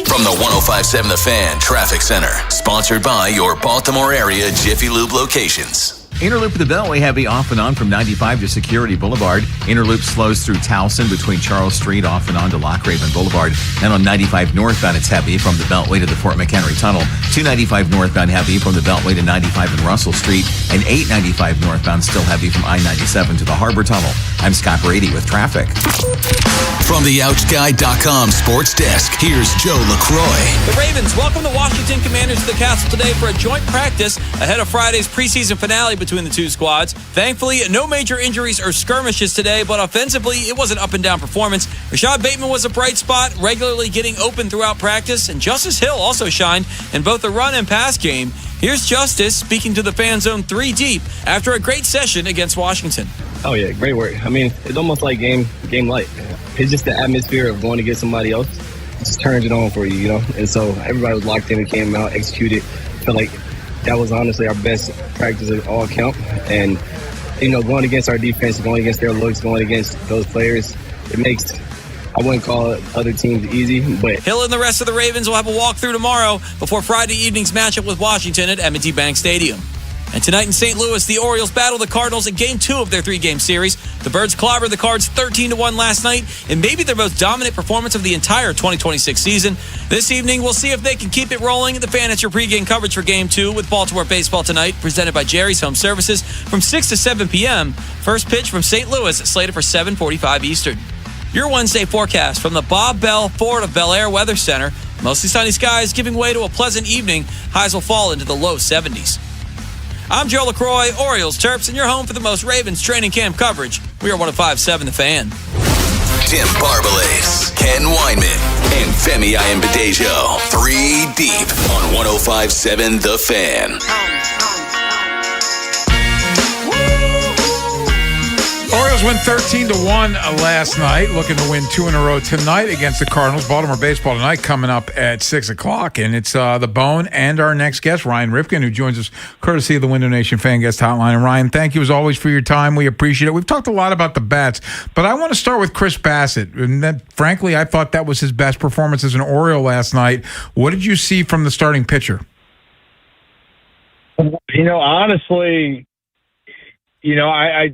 From the 1057 The Fan Traffic Center, sponsored by your Baltimore area Jiffy Lube locations. Inner loop of the Beltway heavy off and on from 95 to Security Boulevard. Inner loop slows through Towson between Charles Street off and on to Lock Raven Boulevard. And on 95 northbound, it's heavy from the Beltway to the Fort McHenry Tunnel. 295 northbound heavy from the Beltway to 95 and Russell Street. And 895 northbound still heavy from I-97 to the Harbor Tunnel. I'm Scott Brady with traffic. From the OutGuy.com sports desk, here's Joe LaCroix. The Ravens welcome the Washington Commanders to the Castle today for a joint practice ahead of Friday's preseason finale between the two squads. Thankfully, no major injuries or skirmishes today, but offensively, it was an up-and-down performance. Rashad Bateman was a bright spot, regularly getting open throughout practice, and Justice Hill also shined in both the run and pass game. Here's Justice speaking to the Fan Zone 3 Deep after a great session against Washington. Oh, yeah, great work. I mean, it's almost like game light. It's just the atmosphere of going to get somebody else. It just turns it on for you, you know? And so everybody was locked in and came out, executed. Felt like that was honestly our best practice at all count. And, you know, going against our defense, going against their looks, going against those players, it makes, I wouldn't call it other teams easy, but Hill and the rest of the Ravens will have a walkthrough tomorrow before Friday evening's matchup with Washington at M&T Bank Stadium. And tonight in St. Louis, the Orioles battle the Cardinals in Game 2 of their 3-game series. The Birds clobbered the Cards 13-1 last night in maybe their most dominant performance of the entire 2026 season. This evening, we'll see if they can keep it rolling. The Fan, it's your pregame coverage for Game 2 with Baltimore Baseball tonight, presented by Jerry's Home Services from 6 to 7 p.m. First pitch from St. Louis, slated for 7:45 Eastern. Your Wednesday forecast from the Bob Bell Fort of Bel Air Weather Center. Mostly sunny skies giving way to a pleasant evening. Highs will fall into the low 70s. I'm Joe LaCroix, Orioles Terps, and you're home for the most Ravens training camp coverage. We are 1057 The Fan. Tim Barbalet, Ken Weinman, and Femi Ayanbadejo. 3 Deep on 1057 The Fan. Orioles win 13-1 last night, looking to win 2 in a row tonight against the Cardinals. Baltimore Baseball tonight coming up at 6 o'clock, and it's the Bone and our next guest, Ryan Rifkin, who joins us courtesy of the Window Nation Fan Guest Hotline. And Ryan, thank you as always for your time. We appreciate it. We've talked a lot about the bats, but I want to start with Chris Bassett. And that, frankly, I thought that was his best performance as an Oriole last night. What did you see from the starting pitcher? You know, honestly, I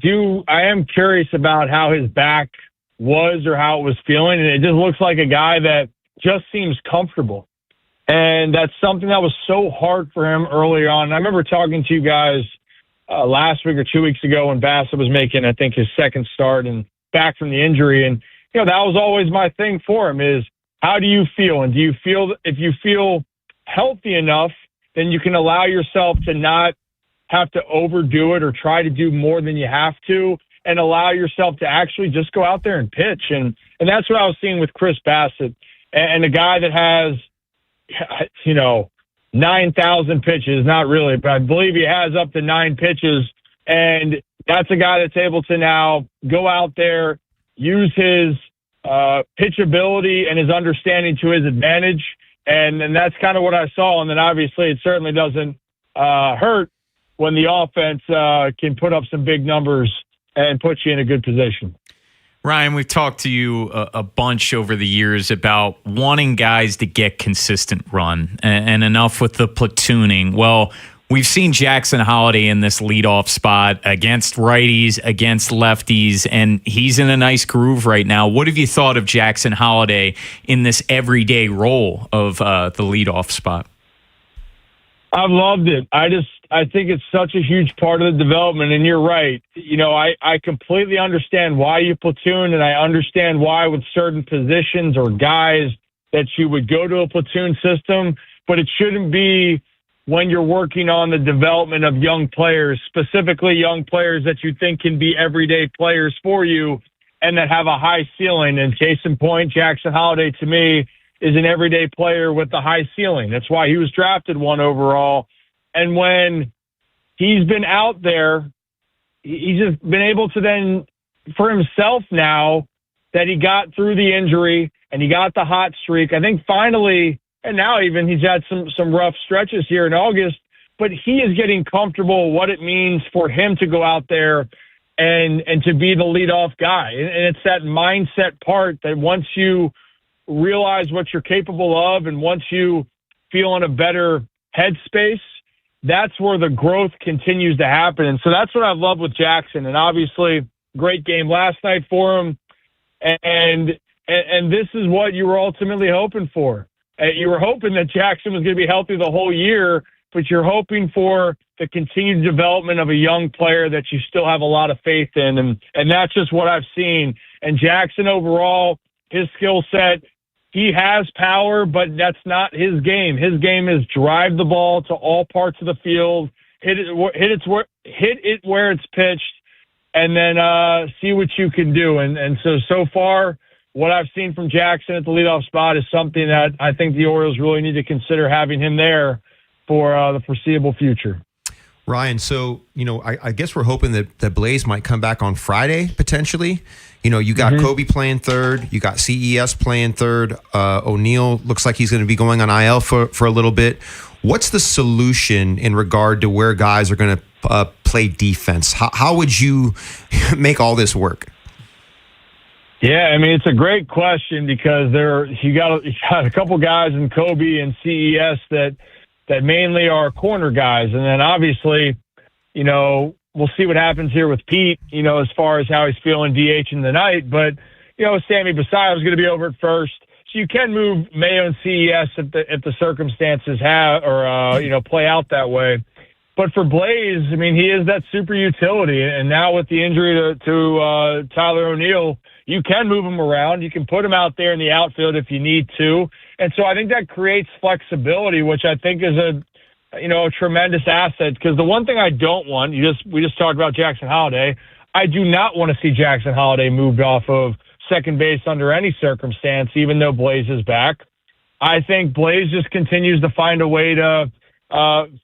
am curious about how his back was or how it was feeling. And it just looks like a guy that just seems comfortable. And that's something that was so hard for him early on. I remember talking to you guys last week or 2 weeks ago when Bassett was making, I think, his second start and back from the injury. And, that was always my thing for him is how do you feel? And do you feel, if you feel healthy enough, then you can allow yourself to not have to overdo it or try to do more than you have to and allow yourself to actually just go out there and pitch. And that's what I was seeing with Chris Bassett and a guy that has, 9,000 pitches, not really, but I believe he has up to 9 pitches. And that's a guy that's able to now go out there, use his pitch ability and his understanding to his advantage. And that's kind of what I saw. And then obviously it certainly doesn't hurt when the offense can put up some big numbers and put you in a good position. Ryan, we've talked to you a bunch over the years about wanting guys to get consistent run and enough with the platooning. Well, We've seen Jackson Holiday in this leadoff spot against righties, against lefties, and he's in a nice groove right now. What have you thought of Jackson Holiday in this everyday role of the leadoff spot? I've loved it. I think it's such a huge part of the development, and you're right. I completely understand why you platoon, and I understand why with certain positions or guys that you would go to a platoon system, but it shouldn't be when you're working on the development of young players, specifically young players that you think can be everyday players for you and that have a high ceiling. And case in point, Jackson Holiday, to me, is an everyday player with a high ceiling. That's why he was drafted 1 overall. And when he's been out there, he's just been able to then, for himself now, that he got through the injury and he got the hot streak. I think finally, and now even he's had some rough stretches here in August, but he is getting comfortable what it means for him to go out there and to be the leadoff guy. And it's that mindset part that once you realize what you're capable of and once you feel in a better headspace, that's where the growth continues to happen. And so that's what I love with Jackson. And obviously, great game last night for him. And this is what you were ultimately hoping for. You were hoping that Jackson was going to be healthy the whole year, but you're hoping for the continued development of a young player that you still have a lot of faith in. And that's just what I've seen. And Jackson overall, his skill set, he has power, but that's not his game. His game is drive the ball to all parts of the field, hit it where it's pitched, and then see what you can do. And so far, what I've seen from Jackson at the leadoff spot is something that I think the Orioles really need to consider having him there for the foreseeable future. Ryan, so, I guess we're hoping that Blaze might come back on Friday, potentially. You got Kobe playing third. You got CES playing third. O'Neill looks like he's going to be going on IL for a little bit. What's the solution in regard to where guys are going to play defense? How would you make all this work? Yeah, it's a great question because you got a couple guys in Kobe and CES that mainly are corner guys. And then obviously, we'll see what happens here with Pete, as far as how he's feeling DH in the night. But, Sammy Basayo is going to be over at first. So you can move Mayo and CES if the circumstances play out that way. But for Blaze, he is that super utility. And now with the injury to Tyler O'Neill, you can move him around. You can put him out there in the outfield if you need to. And so I think that creates flexibility, which I think is a tremendous asset. Because the one thing I don't want, we just talked about Jackson Holiday. I do not want to see Jackson Holiday moved off of second base under any circumstance, even though Blaze is back. I think Blaze just continues to find a way to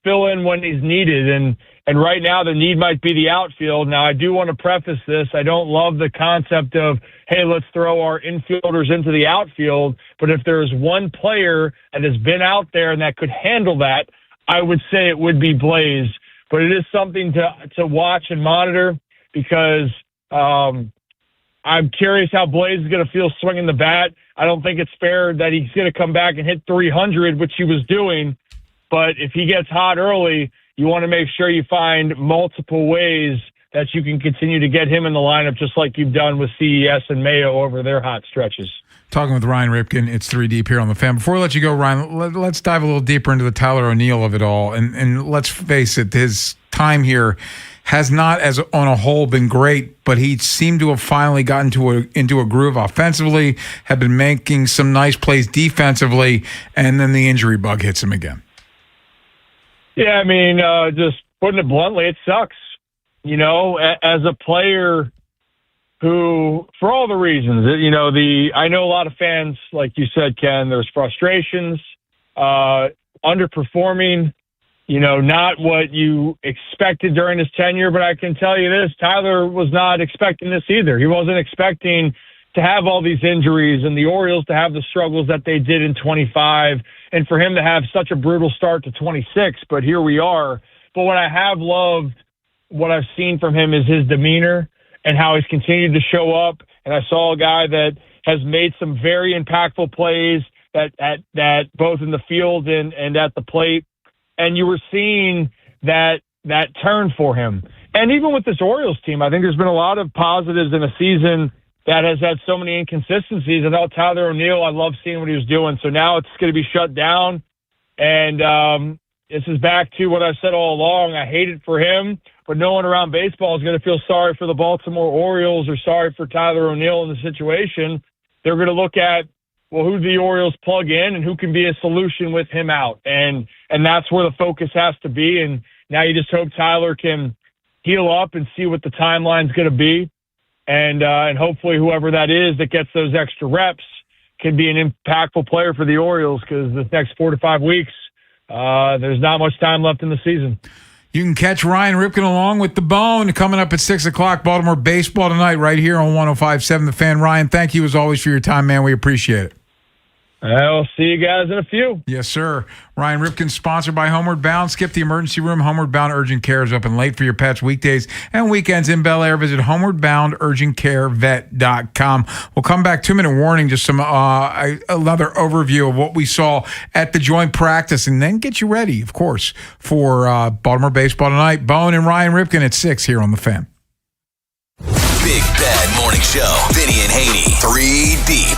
fill in when he's needed. And right now the need might be the outfield. Now, I do want to preface this. I don't love the concept of, hey, let's throw our infielders into the outfield. But if there's one player that has been out there and that could handle that, I would say it would be Blaze. But it is something to watch and monitor because I'm curious how Blaze is going to feel swinging the bat. I don't think it's fair that he's going to come back and hit 300, which he was doing. But if he gets hot early, you want to make sure you find multiple ways that you can continue to get him in the lineup, just like you've done with CES and Mayo over their hot stretches. Talking with Ryan Ripken, it's 3 Deep here on the Fan. Before we let you go, Ryan, let's dive a little deeper into the Tyler O'Neill of it all. And let's face it, his time here has not, as on a whole, been great, but he seemed to have finally gotten into a groove offensively, had been making some nice plays defensively, and then the injury bug hits him again. Yeah, just putting it bluntly, it sucks. As a player who, for all the reasons, I know a lot of fans, like you said, Ken, there's frustrations, underperforming, not what you expected during his tenure. But I can tell you this, Tyler was not expecting this either. He wasn't expecting to have all these injuries and the Orioles to have the struggles that they did in 25 and for him to have such a brutal start to 26. But here we are. But what I have loved, what I've seen from him is his demeanor and how he's continued to show up. And I saw a guy that has made some very impactful plays that both in the field and at the plate. And you were seeing that turn for him. And even with this Orioles team, I think there's been a lot of positives in a season that has had so many inconsistencies. I thought Tyler O'Neill, I love seeing what he was doing. So now it's going to be shut down. And this is back to what I've said all along. I hate it for him, but no one around baseball is going to feel sorry for the Baltimore Orioles or sorry for Tyler O'Neill in the situation. They're going to look at, well, who the Orioles plug in and who can be a solution with him out. And that's where the focus has to be. And now you just hope Tyler can heal up and see what the timeline's going to be. And hopefully whoever that is that gets those extra reps can be an impactful player for the Orioles, because this next 4 to 5 weeks, there's not much time left in the season. You can catch Ryan Ripken along with The Bone coming up at 6 o'clock. Baltimore baseball tonight right here on 105.7 The Fan. Ryan, thank you as always for your time, man. We appreciate it. I'll see you guys in a few. Yes, sir. Ryan Ripken, sponsored by Homeward Bound. Skip the emergency room. Homeward Bound Urgent Care is open late for your pets weekdays and weekends in Bel Air. Visit homewardboundurgentcarevet.com. We'll come back. 2-minute warning, just some another overview of what we saw at the joint practice, and then get you ready, of course, for Baltimore baseball tonight. Bone and Ryan Ripken at 6 here on The Fan. Big Bad Morning Show. Vinny and Haynie, 3 deep.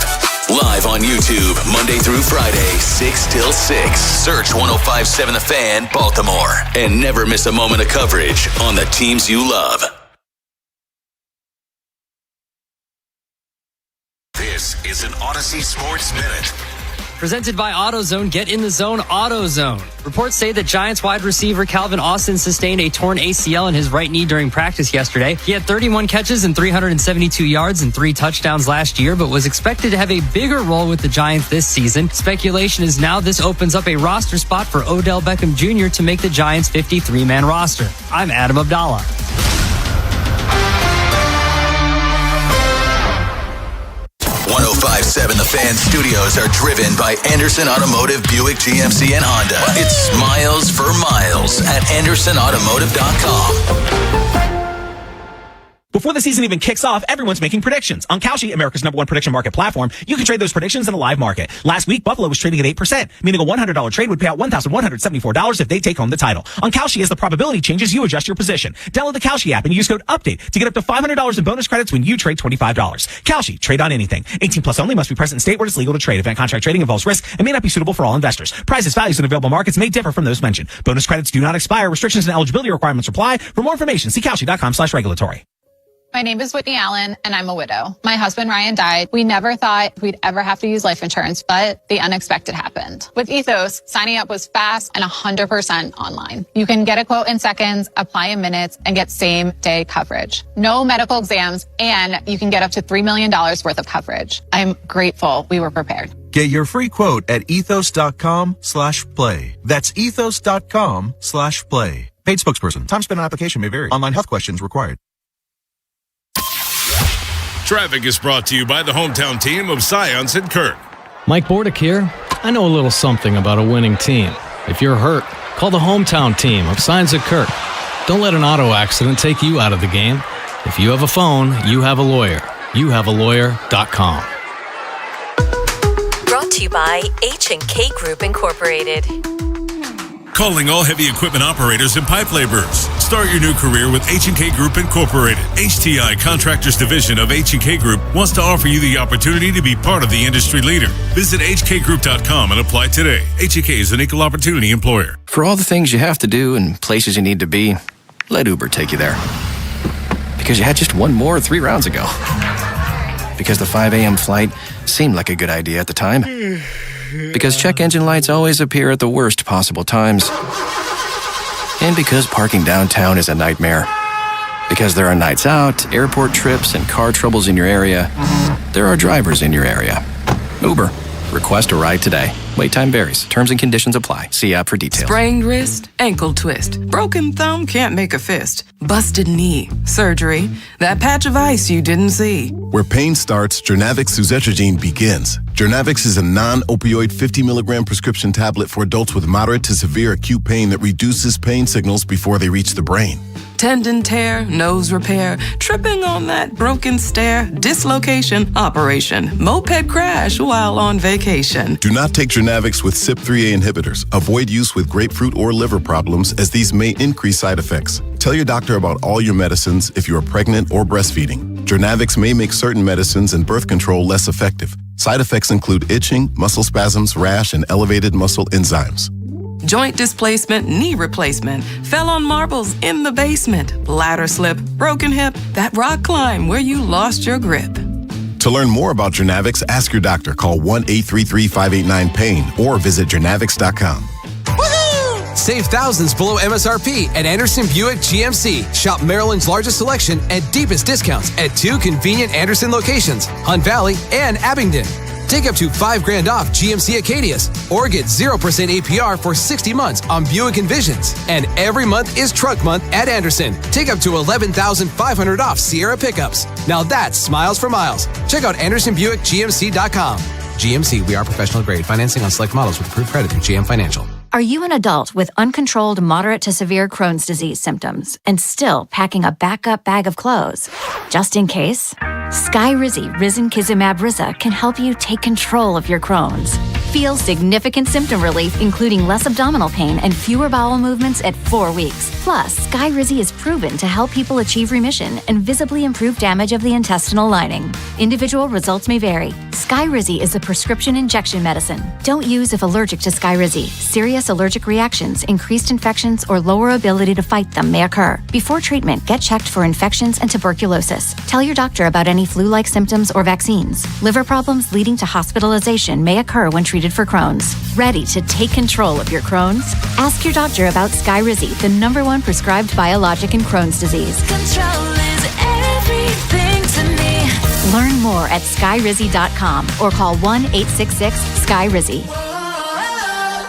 Live on YouTube, Monday through Friday, 6 till 6. Search 105.7 The Fan, Baltimore. And never miss a moment of coverage on the teams you love. This is an Odyssey Sports Minute. Presented by AutoZone, get in the zone, AutoZone. Reports say that Giants wide receiver Calvin Austin sustained a torn ACL in his right knee during practice yesterday. He had 31 catches and 372 yards and 3 touchdowns last year, but was expected to have a bigger role with the Giants this season. Speculation is now this opens up a roster spot for Odell Beckham Jr. to make the Giants' 53-man roster. I'm Adam Abdallah. 105.7 The Fan studios are driven by Anderson Automotive, Buick, GMC, and Honda. It's miles for miles at AndersonAutomotive.com. Before the season even kicks off, everyone's making predictions. On Kalshi, America's #1 prediction market platform, you can trade those predictions in a live market. Last week, Buffalo was trading at 8%, meaning a $100 trade would pay out $1,174 if they take home the title. On Kalshi, as the probability changes, you adjust your position. Download the Kalshi app and use code UPDATE to get up to $500 in bonus credits when you trade $25. Kalshi, trade on anything. 18 plus only, must be present in state where it's legal to trade. Event contract trading involves risk and may not be suitable for all investors. Prices, values, and available markets may differ from those mentioned. Bonus credits do not expire. Restrictions and eligibility requirements apply. For more information, see Kalshi.com/regulatory. My name is Whitney Allen, and I'm a widow. My husband, Ryan, died. We never thought we'd ever have to use life insurance, but the unexpected happened. With Ethos, signing up was fast and 100% online. You can get a quote in seconds, apply in minutes, and get same-day coverage. No medical exams, and you can get up to $3 million worth of coverage. I'm grateful we were prepared. Get your free quote at ethos.com/play. That's ethos.com/play. Paid spokesperson. Time spent on application may vary. Online health questions required. Traffic is brought to you by the hometown team of Science and Kirk. Mike Bordick here. I know a little something about a winning team. If you're hurt, call the hometown team of Science and Kirk. Don't let an auto accident take you out of the game. If you have a phone, you have a lawyer. YouHaveALawyer.com. Brought to you by H&K Group Incorporated. Calling all heavy equipment operators and pipe laborers. Start your new career with H&K Group Incorporated. HTI Contractors Division of H&K Group wants to offer you the opportunity to be part of the industry leader. Visit hkgroup.com and apply today. H&K is an equal opportunity employer. For all the things you have to do and places you need to be, let Uber take you there. Because you had just one more 3 rounds ago. Because the 5 a.m. flight seemed like a good idea at the time. Because check engine lights always appear at the worst possible times. And because parking downtown is a nightmare. Because there are nights out, airport trips, and car troubles in your area, there are drivers in your area. Uber. Request a ride today. Wait time varies. Terms and conditions apply. See app for details. Sprained wrist, ankle twist. Broken thumb can't make a fist. Busted knee. Surgery. That patch of ice you didn't see. Where pain starts, Jernavix Suzetrigine begins. Jernavix is a non-opioid 50 milligram prescription tablet for adults with moderate to severe acute pain that reduces pain signals before they reach the brain. Tendon tear, nose repair, tripping on that broken stair, dislocation, operation, moped crash while on vacation. Do not take Jernavix with CYP3A inhibitors. Avoid use with grapefruit or liver problems as these may increase side effects. Tell your doctor about all your medicines if you are pregnant or breastfeeding. Jernavix may make certain medicines and birth control less effective. Side effects include itching, muscle spasms, rash, and elevated muscle enzymes. Joint displacement, knee replacement, fell on marbles in the basement, ladder slip, broken hip, that rock climb where you lost your grip. To learn more about Jernavix, ask your doctor. Call 1-833-589-PAIN or visit jernavix.com. Save thousands below MSRP at Anderson Buick GMC. Shop Maryland's largest selection and deepest discounts at 2 convenient Anderson locations, Hunt Valley and Abingdon. Take up to $5,000 off GMC Acadias or get 0% APR for 60 months on Buick Envisions. And every month is Truck Month at Anderson. Take up to $11,500 off Sierra pickups. Now that's smiles for miles. Check out AndersonBuickGMC.com. GMC, we are professional grade. Financing on select models with approved credit through GM Financial. Are you an adult with uncontrolled moderate to severe Crohn's disease symptoms and still packing a backup bag of clothes? Just in case? Skyrizi Risankizumab Riza can help you take control of your Crohn's. Feel significant symptom relief, including less abdominal pain and fewer bowel movements at 4 weeks. Plus, Skyrizi is proven to help people achieve remission and visibly improve damage of the intestinal lining. Individual results may vary. Skyrizi is a prescription injection medicine. Don't use if allergic to Skyrizi. Serious allergic reactions, increased infections, or lower ability to fight them may occur. Before treatment, get checked for infections and tuberculosis. Tell your doctor about any flu-like symptoms or vaccines. Liver problems leading to hospitalization may occur when treated for Crohn's. Ready to take control of your Crohn's? Ask your doctor about Skyrizi, the #1 prescribed biologic in Crohn's disease. Control is everything to me. Learn more at skyrizi.com or call 1-866-SKYRIZI.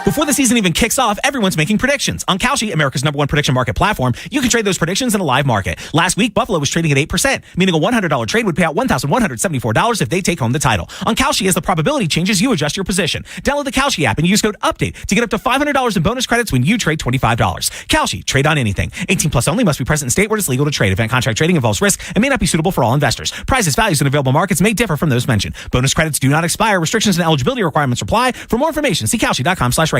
Before the season even kicks off, everyone's making predictions. On Kalshi, America's #1 prediction market platform, you can trade those predictions in a live market. Last week, Buffalo was trading at 8%, meaning a $100 trade would pay out $1,174 if they take home the title. On Kalshi, as the probability changes, you adjust your position. Download the Kalshi app and use code UPDATE to get up to $500 in bonus credits when you trade $25. Kalshi, trade on anything. 18 plus only, must be present in state where it's legal to trade. Event contract trading involves risk and may not be suitable for all investors. Prices, values, and available markets may differ from those mentioned. Bonus credits do not expire. Restrictions and eligibility requirements apply. For more information, see Kalshi.com/regulatory.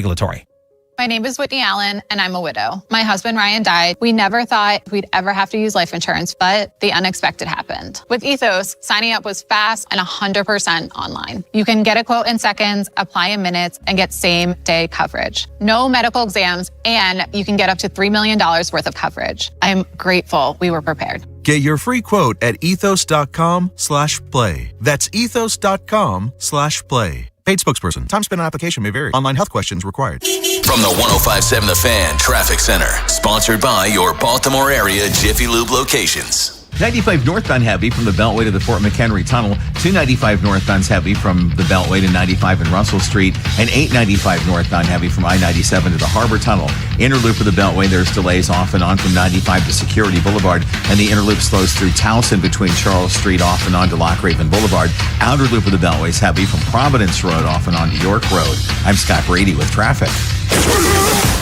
My name is Whitney Allen, and I'm a widow. My husband, Ryan, died. We never thought we'd ever have to use life insurance, but the unexpected happened. With Ethos, signing up was fast and 100% online. You can get a quote in seconds, apply in minutes, and get same-day coverage. No medical exams, and you can get up to $3 million worth of coverage. I'm grateful we were prepared. Get your free quote at ethos.com/play. That's ethos.com/play. Paid spokesperson. Time spent on application may vary. Online health questions required. From the 105.7 The Fan Traffic Center, sponsored by your Baltimore area Jiffy Lube locations. 95 northbound heavy from the Beltway to the Fort McHenry Tunnel. 295 northbound's heavy from the Beltway to 95 and Russell Street. And 895 northbound heavy from I-97 to the Harbor Tunnel. Inner loop of the Beltway, there's delays off and on from 95 to Security Boulevard. And the inner loop slows through Towson between Charles Street off and on to Lock Raven Boulevard. Outer loop of the Beltway is heavy from Providence Road off and on to York Road. I'm Scott Brady with traffic.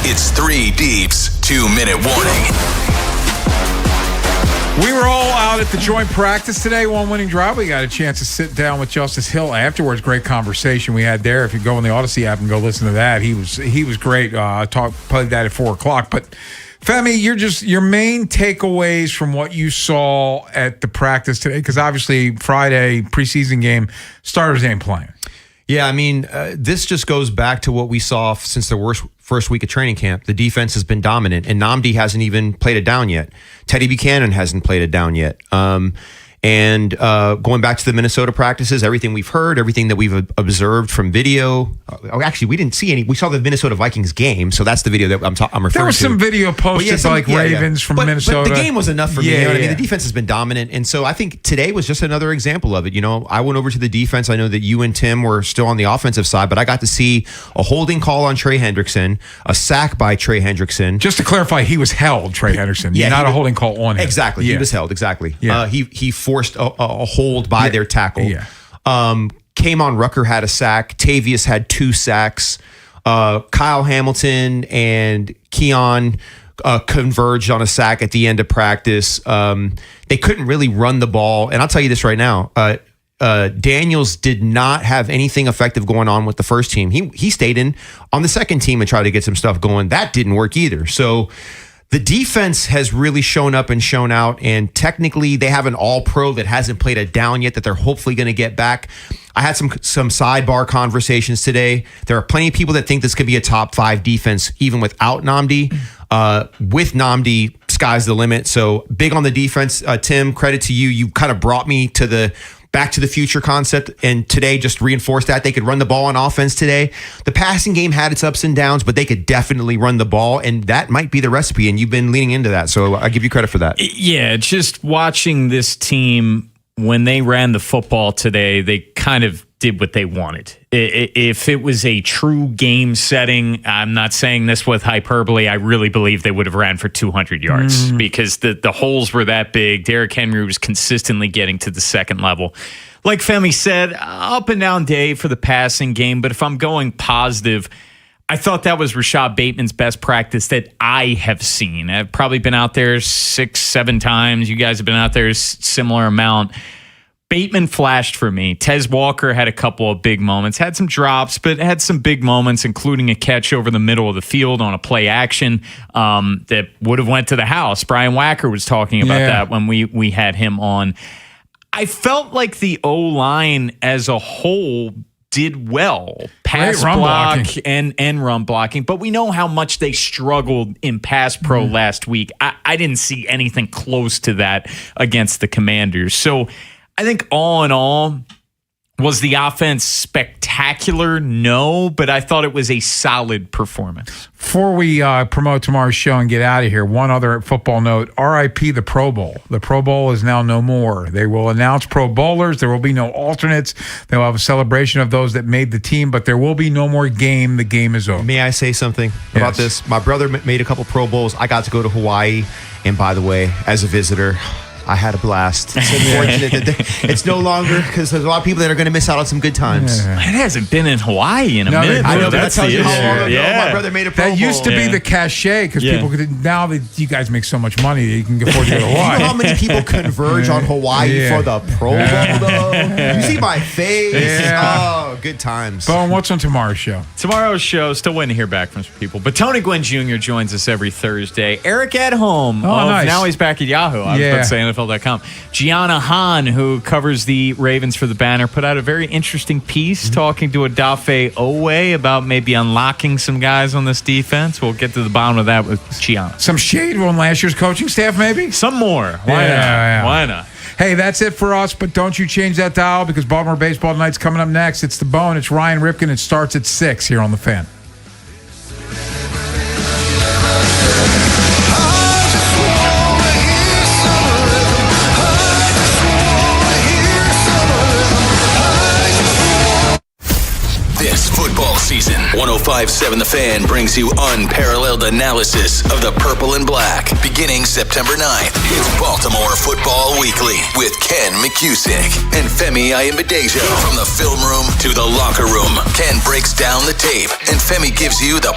It's 3 Deep's 2-minute warning. We were all out at the joint practice today, one winning drive. We got a chance to sit down with Justice Hill afterwards. Great conversation we had there. If you go in the Odyssey app and go listen to that, he was great. Played that at 4:00. But Femi, your main takeaways from what you saw at the practice today, because obviously Friday preseason game, starters ain't playing. Yeah, I mean, this just goes back to what we saw since the first week of training camp. The defense has been dominant, and Nnamdi hasn't even played it down yet. Teddy Buchanan hasn't played it down yet. And going back to the Minnesota practices, everything we've heard, everything that we've observed from video. Actually, we didn't see any. We saw the Minnesota Vikings game, so that's the video that I'm referring to. There was some video posted Ravens from Minnesota. But the game was enough for me. You know what I mean? The defense has been dominant, and so I think today was just another example of it. You know, I went over to the defense. I know that you and Tim were still on the offensive side, but I got to see a holding call on Trey Hendrickson, a sack by Trey Hendrickson. Just to clarify, he was held, Trey Henderson. Not a holding call on him. Exactly. He was held. Exactly. He forced a hold by their tackle. K'Mon Rucker had a sack. Tavius had 2 sacks. Kyle Hamilton and Keon converged on a sack at the end of practice. They couldn't really run the ball. And I'll tell you this right now. Daniels did not have anything effective going on with the first team. He stayed in on the second team and tried to get some stuff going. That didn't work either. So the defense has really shown up and shown out, and technically they have an all-pro that hasn't played a down yet that they're hopefully going to get back. I had some sidebar conversations today. There are plenty of people that think this could be a top 5 defense even without Nnamdi. With Nnamdi, sky's the limit. So big on the defense. Tim, credit to you. You kind of brought me to the Back to the Future concept, and today just reinforced that. They could run the ball on offense today. The passing game had its ups and downs, but they could definitely run the ball, and that might be the recipe, and you've been leaning into that, so I give you credit for that. Yeah, just watching this team, when they ran the football today, they kind of did what they wanted. If it was a true game setting, I'm not saying this with hyperbole, I really believe they would have ran for 200 yards because the holes were that big. Derrick Henry was consistently getting to the second level. Like Femi said, up and down day for the passing game, but if I'm going positive, I thought that was Rashad Bateman's best practice that I have seen. I've probably been out there 6-7 times. You guys have been out there a similar amount. Bateman flashed for me. Tez Walker had a couple of big moments, had some drops, but had some big moments, including a catch over the middle of the field on a play action that would have went to the house. Brian Wacker was talking about that when we had him on. I felt like the O-line as a whole did well. Pass block and run blocking, but we know how much they struggled in pass pro last week. I didn't see anything close to that against the Commanders. So I think all in all, was the offense spectacular? No, but I thought it was a solid performance. Before we promote tomorrow's show and get out of here, one other football note, RIP the Pro Bowl. The Pro Bowl is now no more. They will announce Pro Bowlers. There will be no alternates. They'll have a celebration of those that made the team, but there will be no more game. The game is over. May I say something about this? My brother made a couple Pro Bowls. I got to go to Hawaii, and by the way, as a visitor, I had a blast. It's unfortunate that it's no longer, because there's a lot of people that are going to miss out on some good times. It hasn't been in Hawaii in a minute. I know, that's tells you how long ago my brother made a Pro Bowl. That used to be the cachet, because people could, now that you guys make so much money that you can afford to go to Hawaii. You know how many people converge on Hawaii for the Pro Bowl, though? You see my face? Oh, good times. Bowen, what's on tomorrow's show? Tomorrow's show, still waiting to hear back from some people, but Tony Gwynn Jr. joins us every Thursday. Eric Edholm. Nice. Now he's back at Yahoo. I was about to say NFL.com. Gianna Hahn, who covers the Ravens for the Banner, put out a very interesting piece talking to Odafe Owe about maybe unlocking some guys on this defense. We'll get to the bottom of that with Gianna. Some shade on last year's coaching staff, maybe? Some more. Why not? Why not? Hey, that's it for us, but don't you change that dial, because Baltimore Baseball Tonight's coming up next. It's The Bone. It's Ryan Ripken. It starts at 6 here on The Fan. This football season, 105.7 The Fan brings you unparalleled analysis of the purple and black. Beginning September 9th, it's Baltimore Football Weekly with Ken McCusick and Femi Ayimbadejo. From the film room to the locker room, Ken breaks down the tape and Femi gives you the